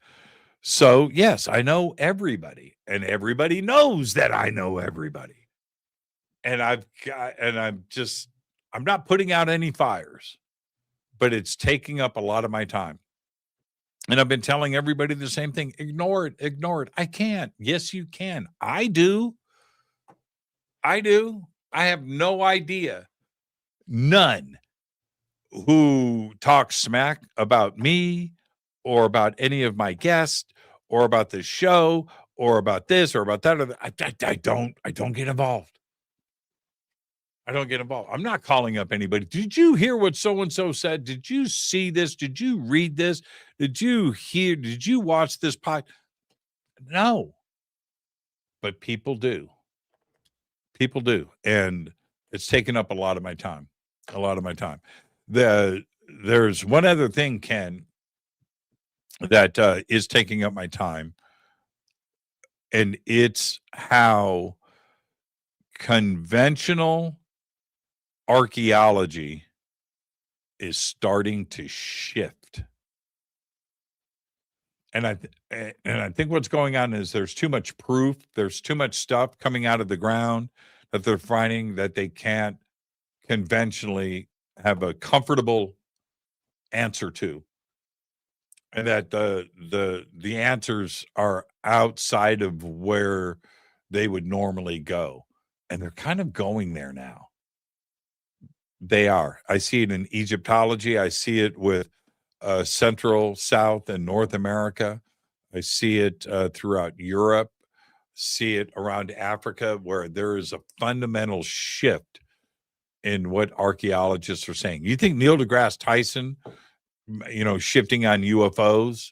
So yes, I know everybody, and everybody knows that I know everybody. And I'm not putting out any fires, but it's taking up a lot of my time. And I've been telling everybody the same thing. Ignore it. I can't. Yes, you can. I do. I have no idea. None who talk smack about me or about any of my guests or about the show or about this or about that. I don't get involved. I don't get involved. I'm not calling up anybody. Did you hear what so-and-so said? Did you see this? Did you read this? Did you watch this pod? No. But people do. People do. And it's taken up a lot of my time. There's one other thing, Ken, that is taking up my time. And it's how conventional archaeology is starting to shift. And I think what's going on is there's too much proof. There's too much stuff coming out of the ground that they're finding that they can't conventionally have a comfortable answer to. And that the answers are outside of where they would normally go. And they're kind of going there now. They are. I see it in Egyptology. I see it with Central, South, and North America. I see it throughout Europe. See it around Africa, where there is a fundamental shift in what archaeologists are saying. You think Neil deGrasse Tyson, shifting on UFOs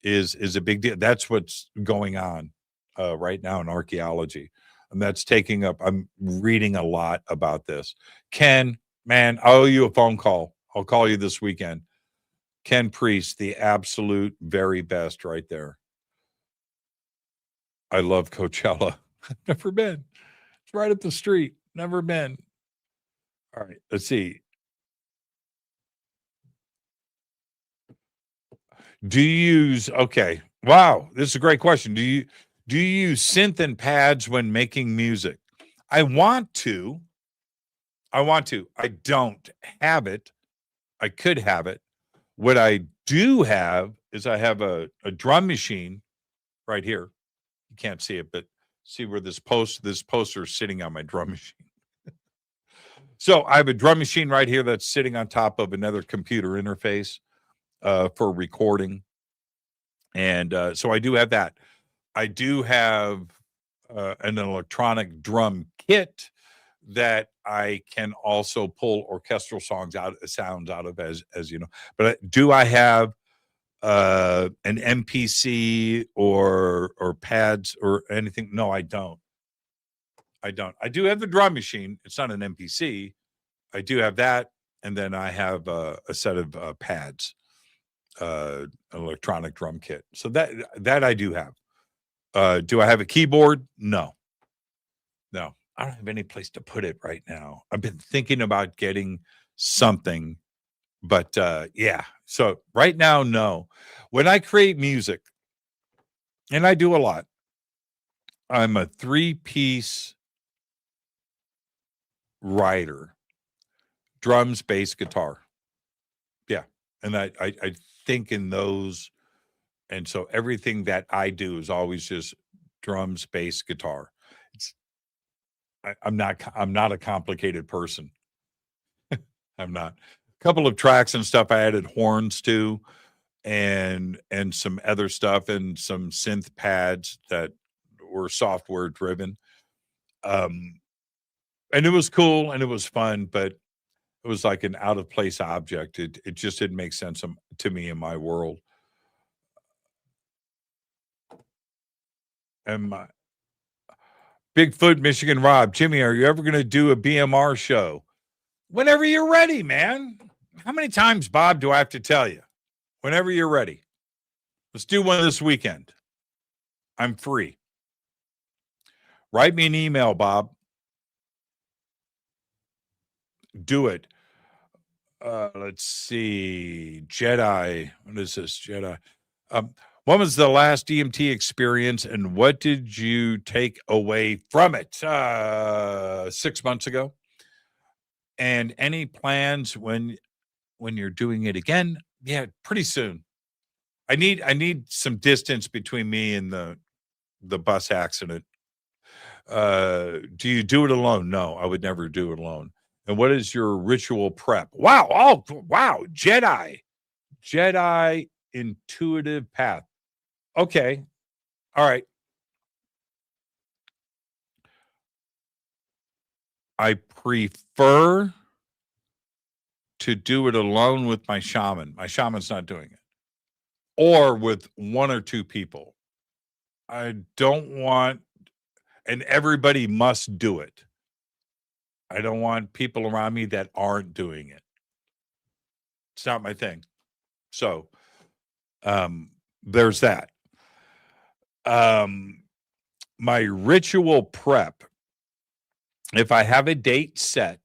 is a big deal? That's what's going on right now in archaeology. And that's taking up, I'm reading a lot about this. Ken, man, I owe you a phone call. I'll call you this weekend. Ken Priest, the absolute very best right there. I love Coachella. Never been. It's right up the street. Never been. All right, let's see. Do you use, okay. Wow, this is a great question. Do you use synth and pads when making music? I want to. I don't have it. I could have it. What I do have is I have a drum machine right here. You can't see it, but see where this poster is sitting on my drum machine. So I have a drum machine right here that's sitting on top of another computer interface for recording. And so I do have that. I do have an electronic drum kit that I can also pull orchestral sounds out of, as you know. But do I have an MPC or pads or anything? No, I don't. I do have the drum machine. It's not an MPC. I do have that, and then I have a set of pads, an electronic drum kit. So that I do have. Do I have a keyboard? No. I don't have any place to put it right now. I've been thinking about getting something, but yeah. So right now, no. When I create music, and I do a lot, I'm a 3-piece writer: drums, bass, guitar. Yeah. And I think in those, and so everything that I do is always just drums, bass, guitar. I'm not a complicated person. I'm not. A couple of tracks and stuff I added horns to, and some other stuff, and some synth pads that were software driven. And it was cool and it was fun, but it was like an out of place object. It just didn't make sense to me in my world. And my Bigfoot, Michigan Rob, Jimmy, are you ever going to do a BMR show? Whenever you're ready, man. How many times, Bob, do I have to tell you? Whenever you're ready. Let's do one this weekend. I'm free. Write me an email, Bob. Do it. Let's see. Jedi. What is this? Jedi. When was the last DMT experience, and what did you take away from it? 6 months ago. And any plans when you're doing it again? Yeah, pretty soon. I need some distance between me and the bus accident. Do you do it alone? No, I would never do it alone. And what is your ritual prep? Wow. Oh, wow. Jedi intuitive path. Okay. All right. I prefer to do it alone with my shaman. My shaman's not doing it. Or with one or two people. I don't want, and everybody must do it. I don't want people around me that aren't doing it. It's not my thing. So, there's that. My ritual prep, if I have a date set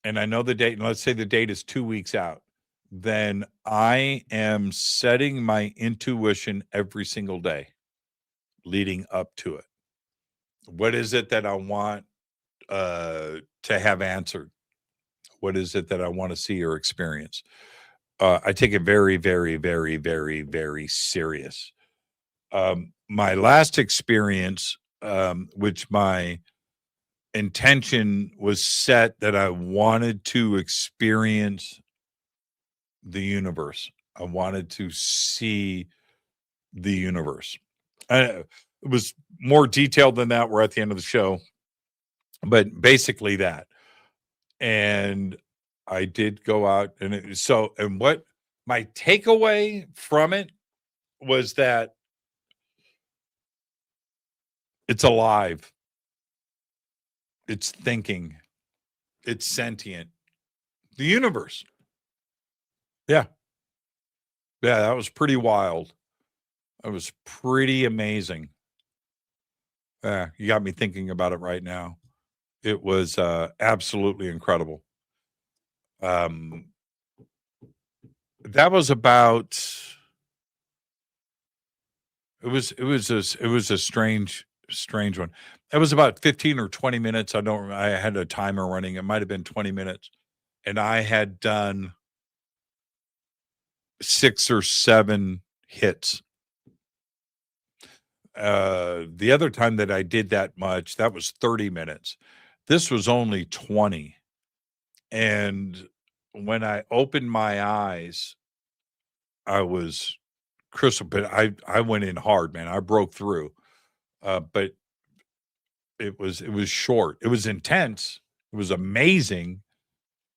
and I know the date, and let's say the date is 2 weeks out, then I am setting my intuition every single day leading up to it. What is it that I want to have answered? What is it that I want to see or experience? I take it very, very, very, very, very serious. My last experience, which my intention was set that I wanted to experience the universe. I wanted to see the universe. It was more detailed than that. We're at the end of the show. but basically that. And I did go out and what my takeaway from it was that it's alive. It's thinking. It's sentient. The universe. Yeah. Yeah, that was pretty wild. That was pretty amazing. Yeah, you got me thinking about it right now. It was absolutely incredible. That was about it was a strange one. It was about 15 or 20 minutes. I had a timer running. It might have been 20 minutes. And I had done 6 or 7 hits. The other time that I did that much, that was 30 minutes. This was only 20. And when I opened my eyes, I was crystal, but I went in hard, man. I broke through. But it was short. It was intense. It was amazing.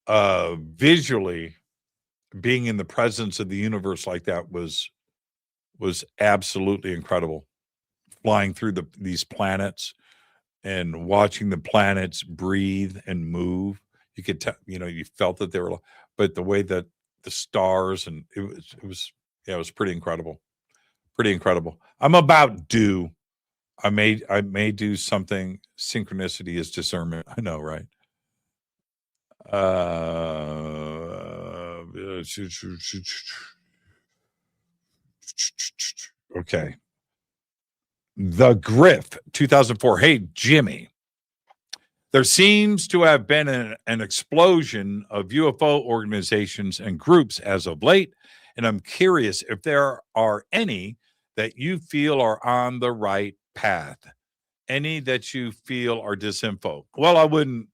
Visually, being in the presence of the universe like that was absolutely incredible. Flying through these planets and watching the planets breathe and move. You could tell, you felt that they were, but the way that the stars and it was pretty incredible. Pretty incredible. I'm about due. I may do something. Synchronicity is discernment. I know, right? Okay. The Griff, 2004. Hey, Jimmy. There seems to have been an explosion of UFO organizations and groups as of late, and I'm curious if there are any that you feel are on the right path. Any that you feel are disinfo. Well, I wouldn't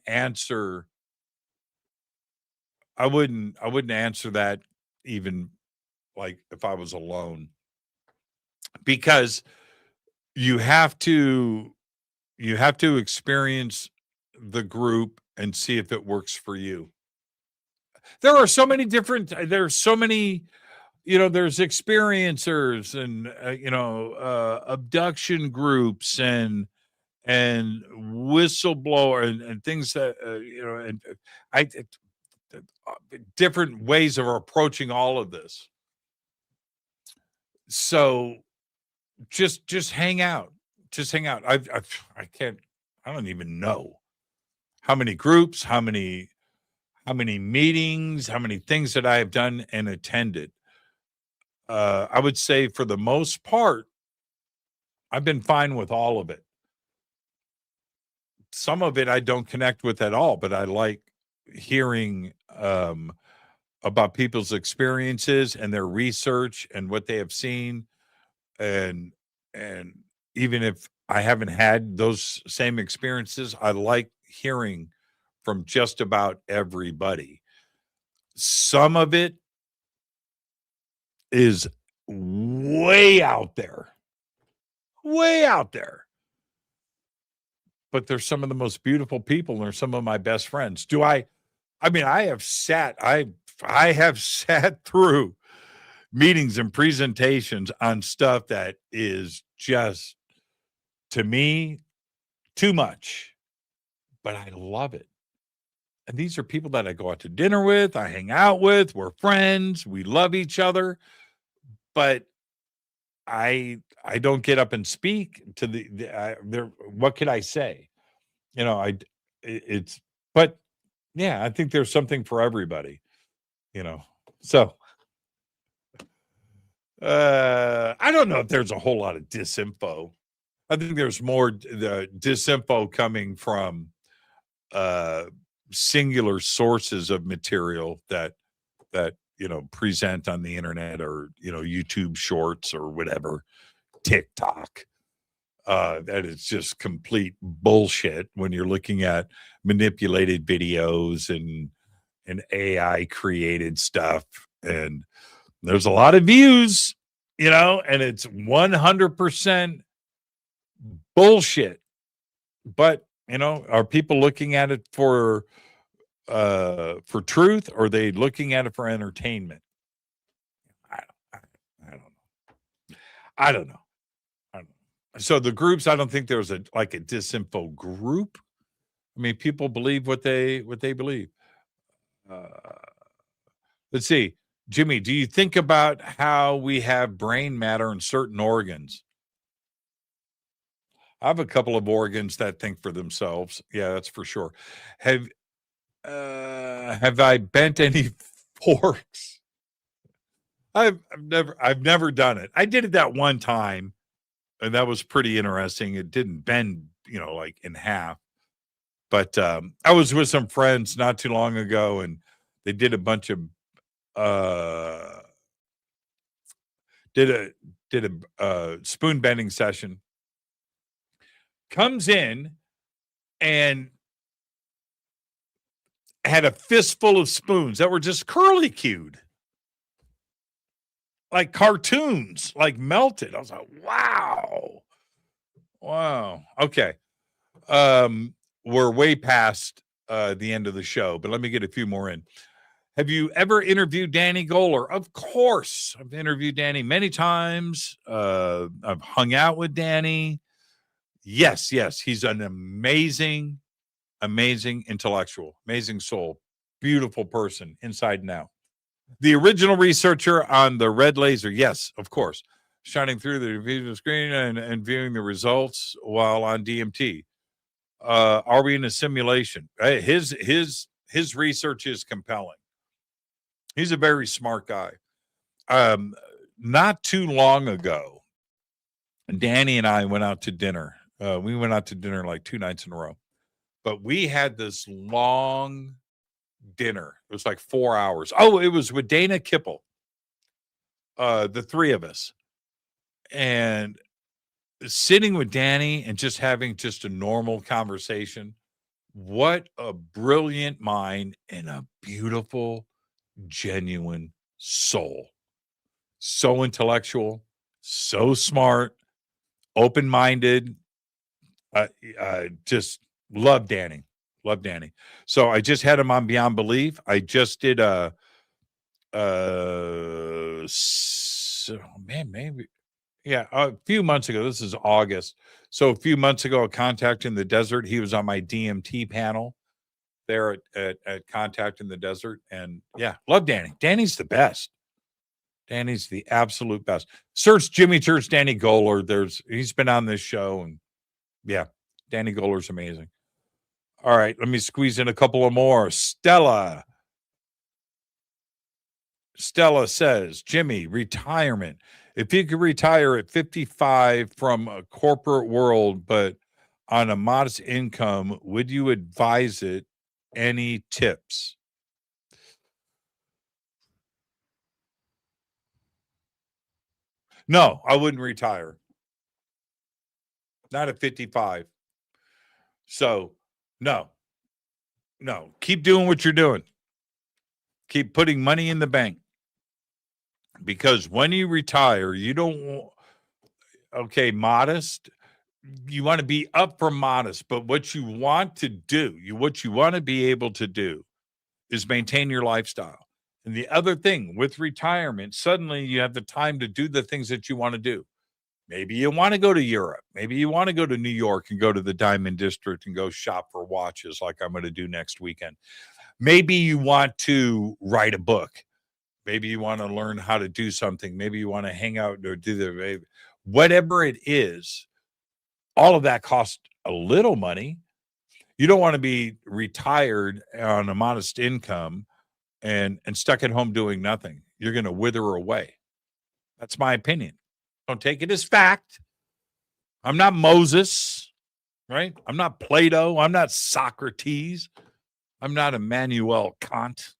answer that even like if I was alone, because you have to experience the group and see if it works for you. There's so many, there's experiencers and abduction groups and whistleblower and things that different ways of approaching all of this. So just hang out. Just hang out. I don't even know how many groups, how many meetings, how many things that I have done and attended. I would say for the most part, I've been fine with all of it. Some of it I don't connect with at all, but I like hearing about people's experiences and their research and what they have seen. And even if I haven't had those same experiences, I like hearing from just about everybody. Some of it is way out there. But they're some of the most beautiful people and they're some of my best friends. I have sat through meetings and presentations on stuff that is just, to me, too much, but I love it. And these are people that I go out to dinner with, I hang out with, we're friends, we love each other, but I don't get up and speak to what could I say? But yeah, I think there's something for everybody, so I don't know if there's a whole lot of disinfo. I think there's more the disinfo coming from singular sources of material that present on the internet or YouTube shorts or whatever, TikTok. That is just complete bullshit when you're looking at manipulated videos and AI created stuff, and there's a lot of views, and it's 100% bullshit. But Are people looking at it for truth, or are they looking at it for entertainment? I don't know. I don't know. So the groups, I don't think there was a disinfo group. I mean, people believe what they believe. Let's see, Jimmy, do you think about how we have brain matter in certain organs? I have a couple of organs that think for themselves. Yeah, that's for sure. Have I bent any forks? I've never done it. I did it that one time, and that was pretty interesting. It didn't bend, like in half. But I was with some friends not too long ago, and they did a bunch of did a spoon bending session. Comes in and had a fistful of spoons that were just curly-cued, like cartoons, like melted. I was like, wow. Okay. We're way past the end of the show, but let me get a few more in. Have you ever interviewed Danny Goler? Of course. I've interviewed Danny many times. I've hung out with Danny. Yes. He's an amazing intellectual, amazing soul, beautiful person inside and out. The original researcher on the red laser. Yes, of course. Shining through the video screen and viewing the results while on DMT. Are we in a simulation? His research is compelling. He's a very smart guy. Not too long ago, Danny and I went out to dinner. We went out to dinner like 2 nights in a row. But we had this long dinner. It was like 4 hours. Oh, it was with Dana Kipple. The three of us. And sitting with Danny and just having just a normal conversation. What a brilliant mind and a beautiful, genuine soul. So intellectual, so smart, open-minded. Just love Danny. So I just had him on Beyond Belief. I just did a few months ago. This is August. So a few months ago, at Contact in the Desert, he was on my DMT panel there at Contact in the Desert. And yeah, love Danny. Danny's the best. Danny's the absolute best. Search Jimmy Church, Danny Goler. He's been on this show, and yeah, Danny Goler's amazing. All right, let me squeeze in a couple of more. Stella says, Jimmy, retirement. If you could retire at 55 from a corporate world, but on a modest income, would you advise it? Any tips? No, I wouldn't retire. Not at 55. So, no. Keep doing what you're doing. Keep putting money in the bank. Because when you retire, you don't, modest. You want to be up for modest, but what you want to do, what you want to be able to do is maintain your lifestyle. And the other thing with retirement, suddenly you have the time to do the things that you want to do. Maybe you want to go to Europe. Maybe you want to go to New York and go to the Diamond District and go shop for watches like I'm going to do next weekend. Maybe you want to write a book. Maybe you want to learn how to do something. Maybe you want to hang out or do whatever it is. All of that costs a little money. You don't want to be retired on a modest income and stuck at home doing nothing. You're going to wither away. That's my opinion. Don't take it as fact. I'm not Moses, right? I'm not Plato. I'm not Socrates. I'm not Immanuel Kant.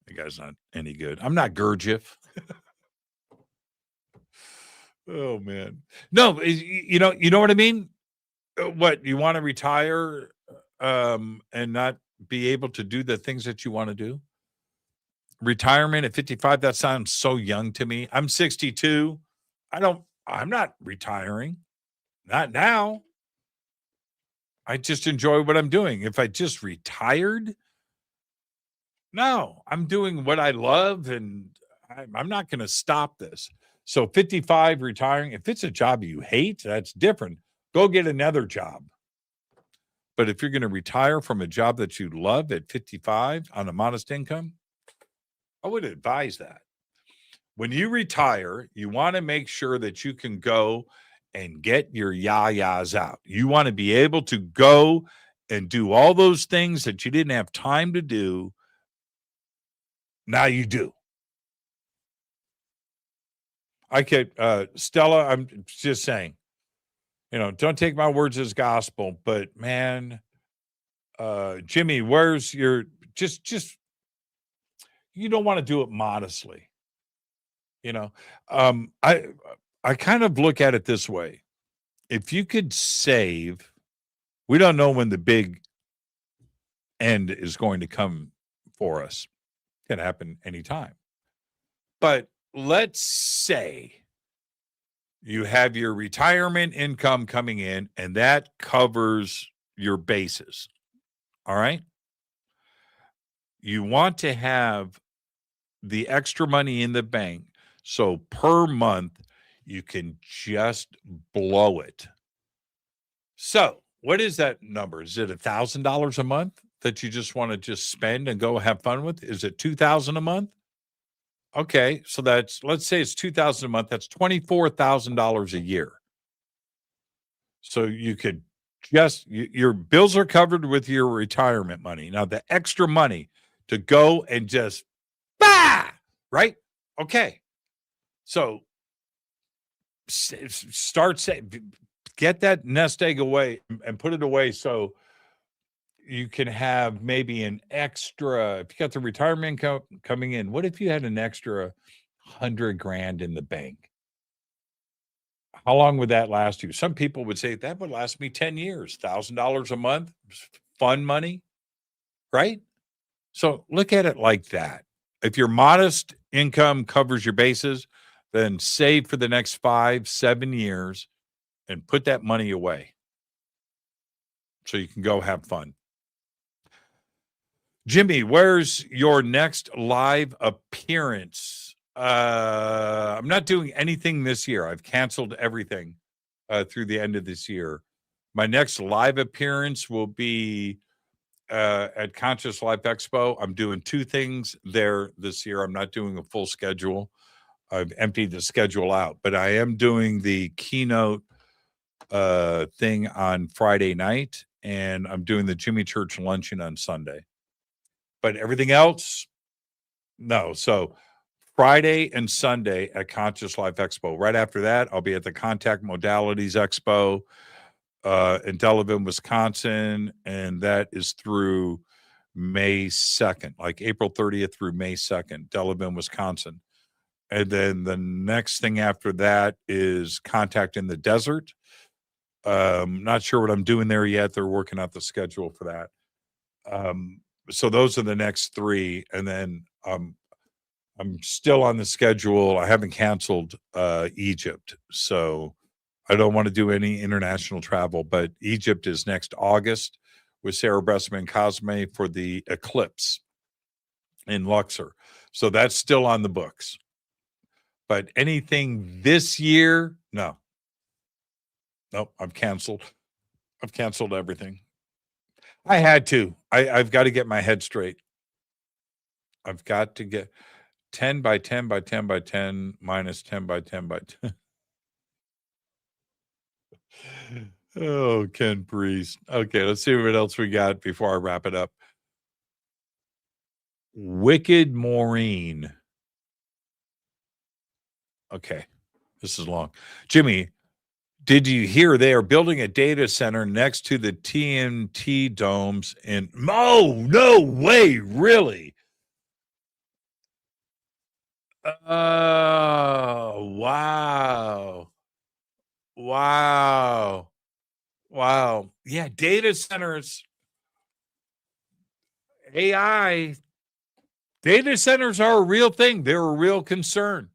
That guy's not any good. I'm not Gurdjieff. Oh, man. No, you know what I mean? What, you want to retire and not be able to do the things that you want to do? Retirement at 55, that sounds so young to me. I'm 62. I'm not retiring. Not now. I just enjoy what I'm doing. If I just retired, no, I'm doing what I love, and I'm not going to stop this. So 55 retiring, if it's a job you hate, that's different. Go get another job. But if you're going to retire from a job that you love at 55 on a modest income, I would advise that. When you retire, you want to make sure that you can go and get your yayas out. You want to be able to go and do all those things that you didn't have time to do. Now you do. I could, Stella, I'm just saying, don't take my words as gospel, but man, Jimmy, where's your, just, you don't want to do it modestly. I kind of look at it this way. If you could save, we don't know when the big end is going to come for us. It can happen anytime. But let's say you have your retirement income coming in, and that covers your bases. All right? You want to have the extra money in the bank, so per month you can just blow it. So what is that number? Is it $1,000 a month that you just want to just spend and go have fun with? Is it $2,000 a month? Okay, so let's say it's $2,000 a month. That's $24,000 a year. So you could your bills are covered with your retirement money. Now the extra money to go and just right? Okay. So get that nest egg away and put it away so you can have maybe an extra, if you got the retirement income coming in, what if you had an extra $100,000 in the bank? How long would that last you? Some people would say that would last me 10 years, $1,000 a month, fun money, right? So look at it like that. If your modest income covers your bases, then save for the next 5-7 years and put that money away so you can go have fun. Jimmy, where's your next live appearance? I'm not doing anything this year. I've canceled everything through the end of this year. My next live appearance will be at Conscious Life Expo. I'm doing 2 things there this year. I'm not doing a full schedule. I've emptied the schedule out, but I am doing the keynote thing on Friday night, and I'm doing the Jimmy Church luncheon on Sunday. But everything else, no. So Friday and Sunday at Conscious Life Expo. Right after that, I'll be at the Contact Modalities Expo in Delavan, Wisconsin, and that is through May 2nd, like April 30th through May 2nd, Delavan, Wisconsin. And then the next thing after that is Contact in the Desert. Not sure what I'm doing there yet. They're working out the schedule for that. So those are the next 3. And then I'm still on the schedule. I haven't canceled Egypt. So I don't want to do any international travel, but Egypt is next August with Sarah Bressman Cosme for the eclipse in Luxor. So that's still on the books. But anything this year, no. Nope, I've canceled. I've canceled everything. I had to. I've got to get my head straight. I've got to get 10 by 10 by 10 by 10 minus 10 by 10 by 10. Oh, Ken Priest. Okay, let's see what else we got before I wrap it up. Wicked Maureen. Okay, this is long. Jimmy, did you hear they are building a data center next to the TNT domes in... Oh, no way, really? Oh, wow. Wow. Wow. Yeah, data centers, AI, data centers are a real thing. They're a real concern.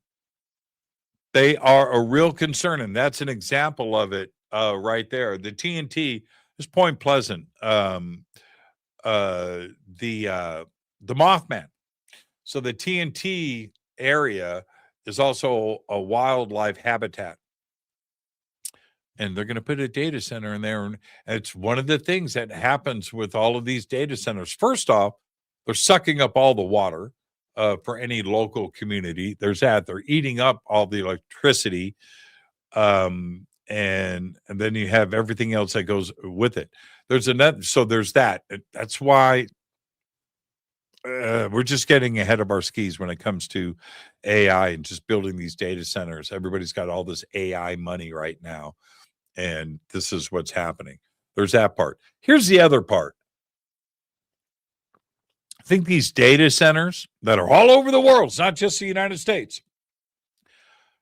They are a real concern, and that's an example of it right there. The TNT It's Point Pleasant. The Mothman. So the TNT area is also a wildlife habitat. And they're going to put a data center in there. And it's one of the things that happens with all of these data centers. First off, they're sucking up all the water for any local community. There's that. They're eating up all the electricity. And then you have everything else that goes with it. There's another. So there's that. That's why we're just getting ahead of our skis when it comes to AI and just building these data centers. Everybody's got all this AI money right now. And this is what's happening. There's that part. Here's the other part. I think these data centers that are all over the world, it's not just the United States,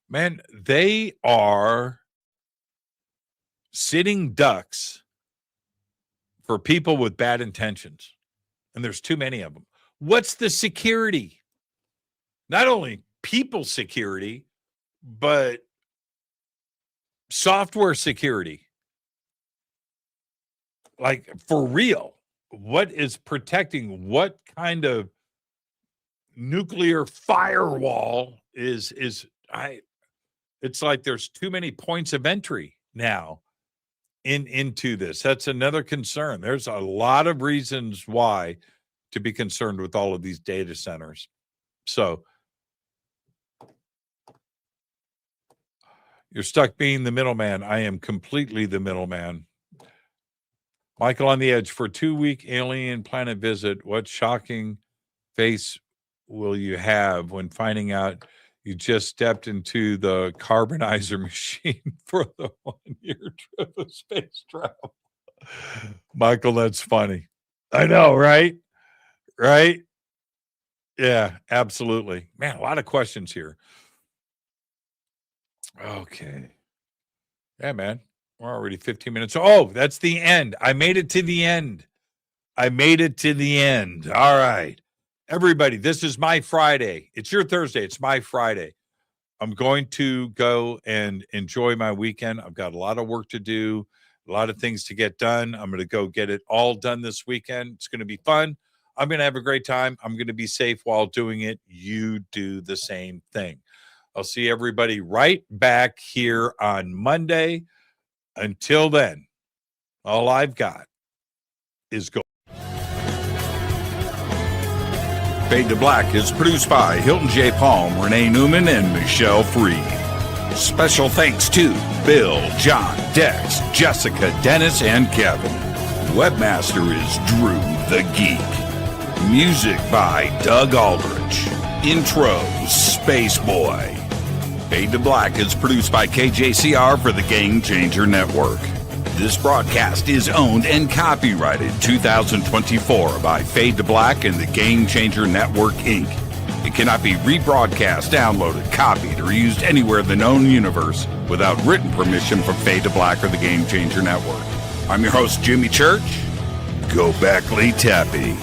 man, they are sitting ducks for people with bad intentions. And there's too many of them. What's the security? Not only people security, but software security. Like, for real, what is protecting? What kind of nuclear firewall is it's like there's too many points of entry now into this. That's another concern. There's a lot of reasons why to be concerned with all of these data centers. So you're stuck being the middleman. I am completely the middleman. Michael on the Edge, for a 2-week alien planet visit, what shocking face will you have when finding out you just stepped into the carbonizer machine for the 1-year trip of space travel? Michael, that's funny. I know, right? Right? Yeah, absolutely. Man, a lot of questions here. Okay. Yeah, man. We're already 15 minutes. Oh, that's the end. I made it to the end. I made it to the end. All right. Everybody, this is my Friday. It's your Thursday. It's my Friday. I'm going to go and enjoy my weekend. I've got a lot of work to do, a lot of things to get done. I'm going to go get it all done this weekend. It's going to be fun. I'm going to have a great time. I'm going to be safe while doing it. You do the same thing. I'll see everybody right back here on Monday. Until then, all I've got is gold. Fade to Black is produced by Hilton J. Palm, Renee Newman, and Michelle Freed. Special thanks to Bill, John, Dex, Jessica, Dennis, and Kevin. Webmaster is Drew the Geek. Music by Doug Aldrich. Intro, Space Boy. Fade to Black is produced by KJCR for the Game Changer Network. This broadcast is owned and copyrighted 2024 by Fade to Black and the Game Changer Network, Inc. It cannot be rebroadcast, downloaded, copied, or used anywhere in the known universe without written permission from Fade to Black or the Game Changer Network. I'm your host, Jimmy Church. Go back, Lee Tappy.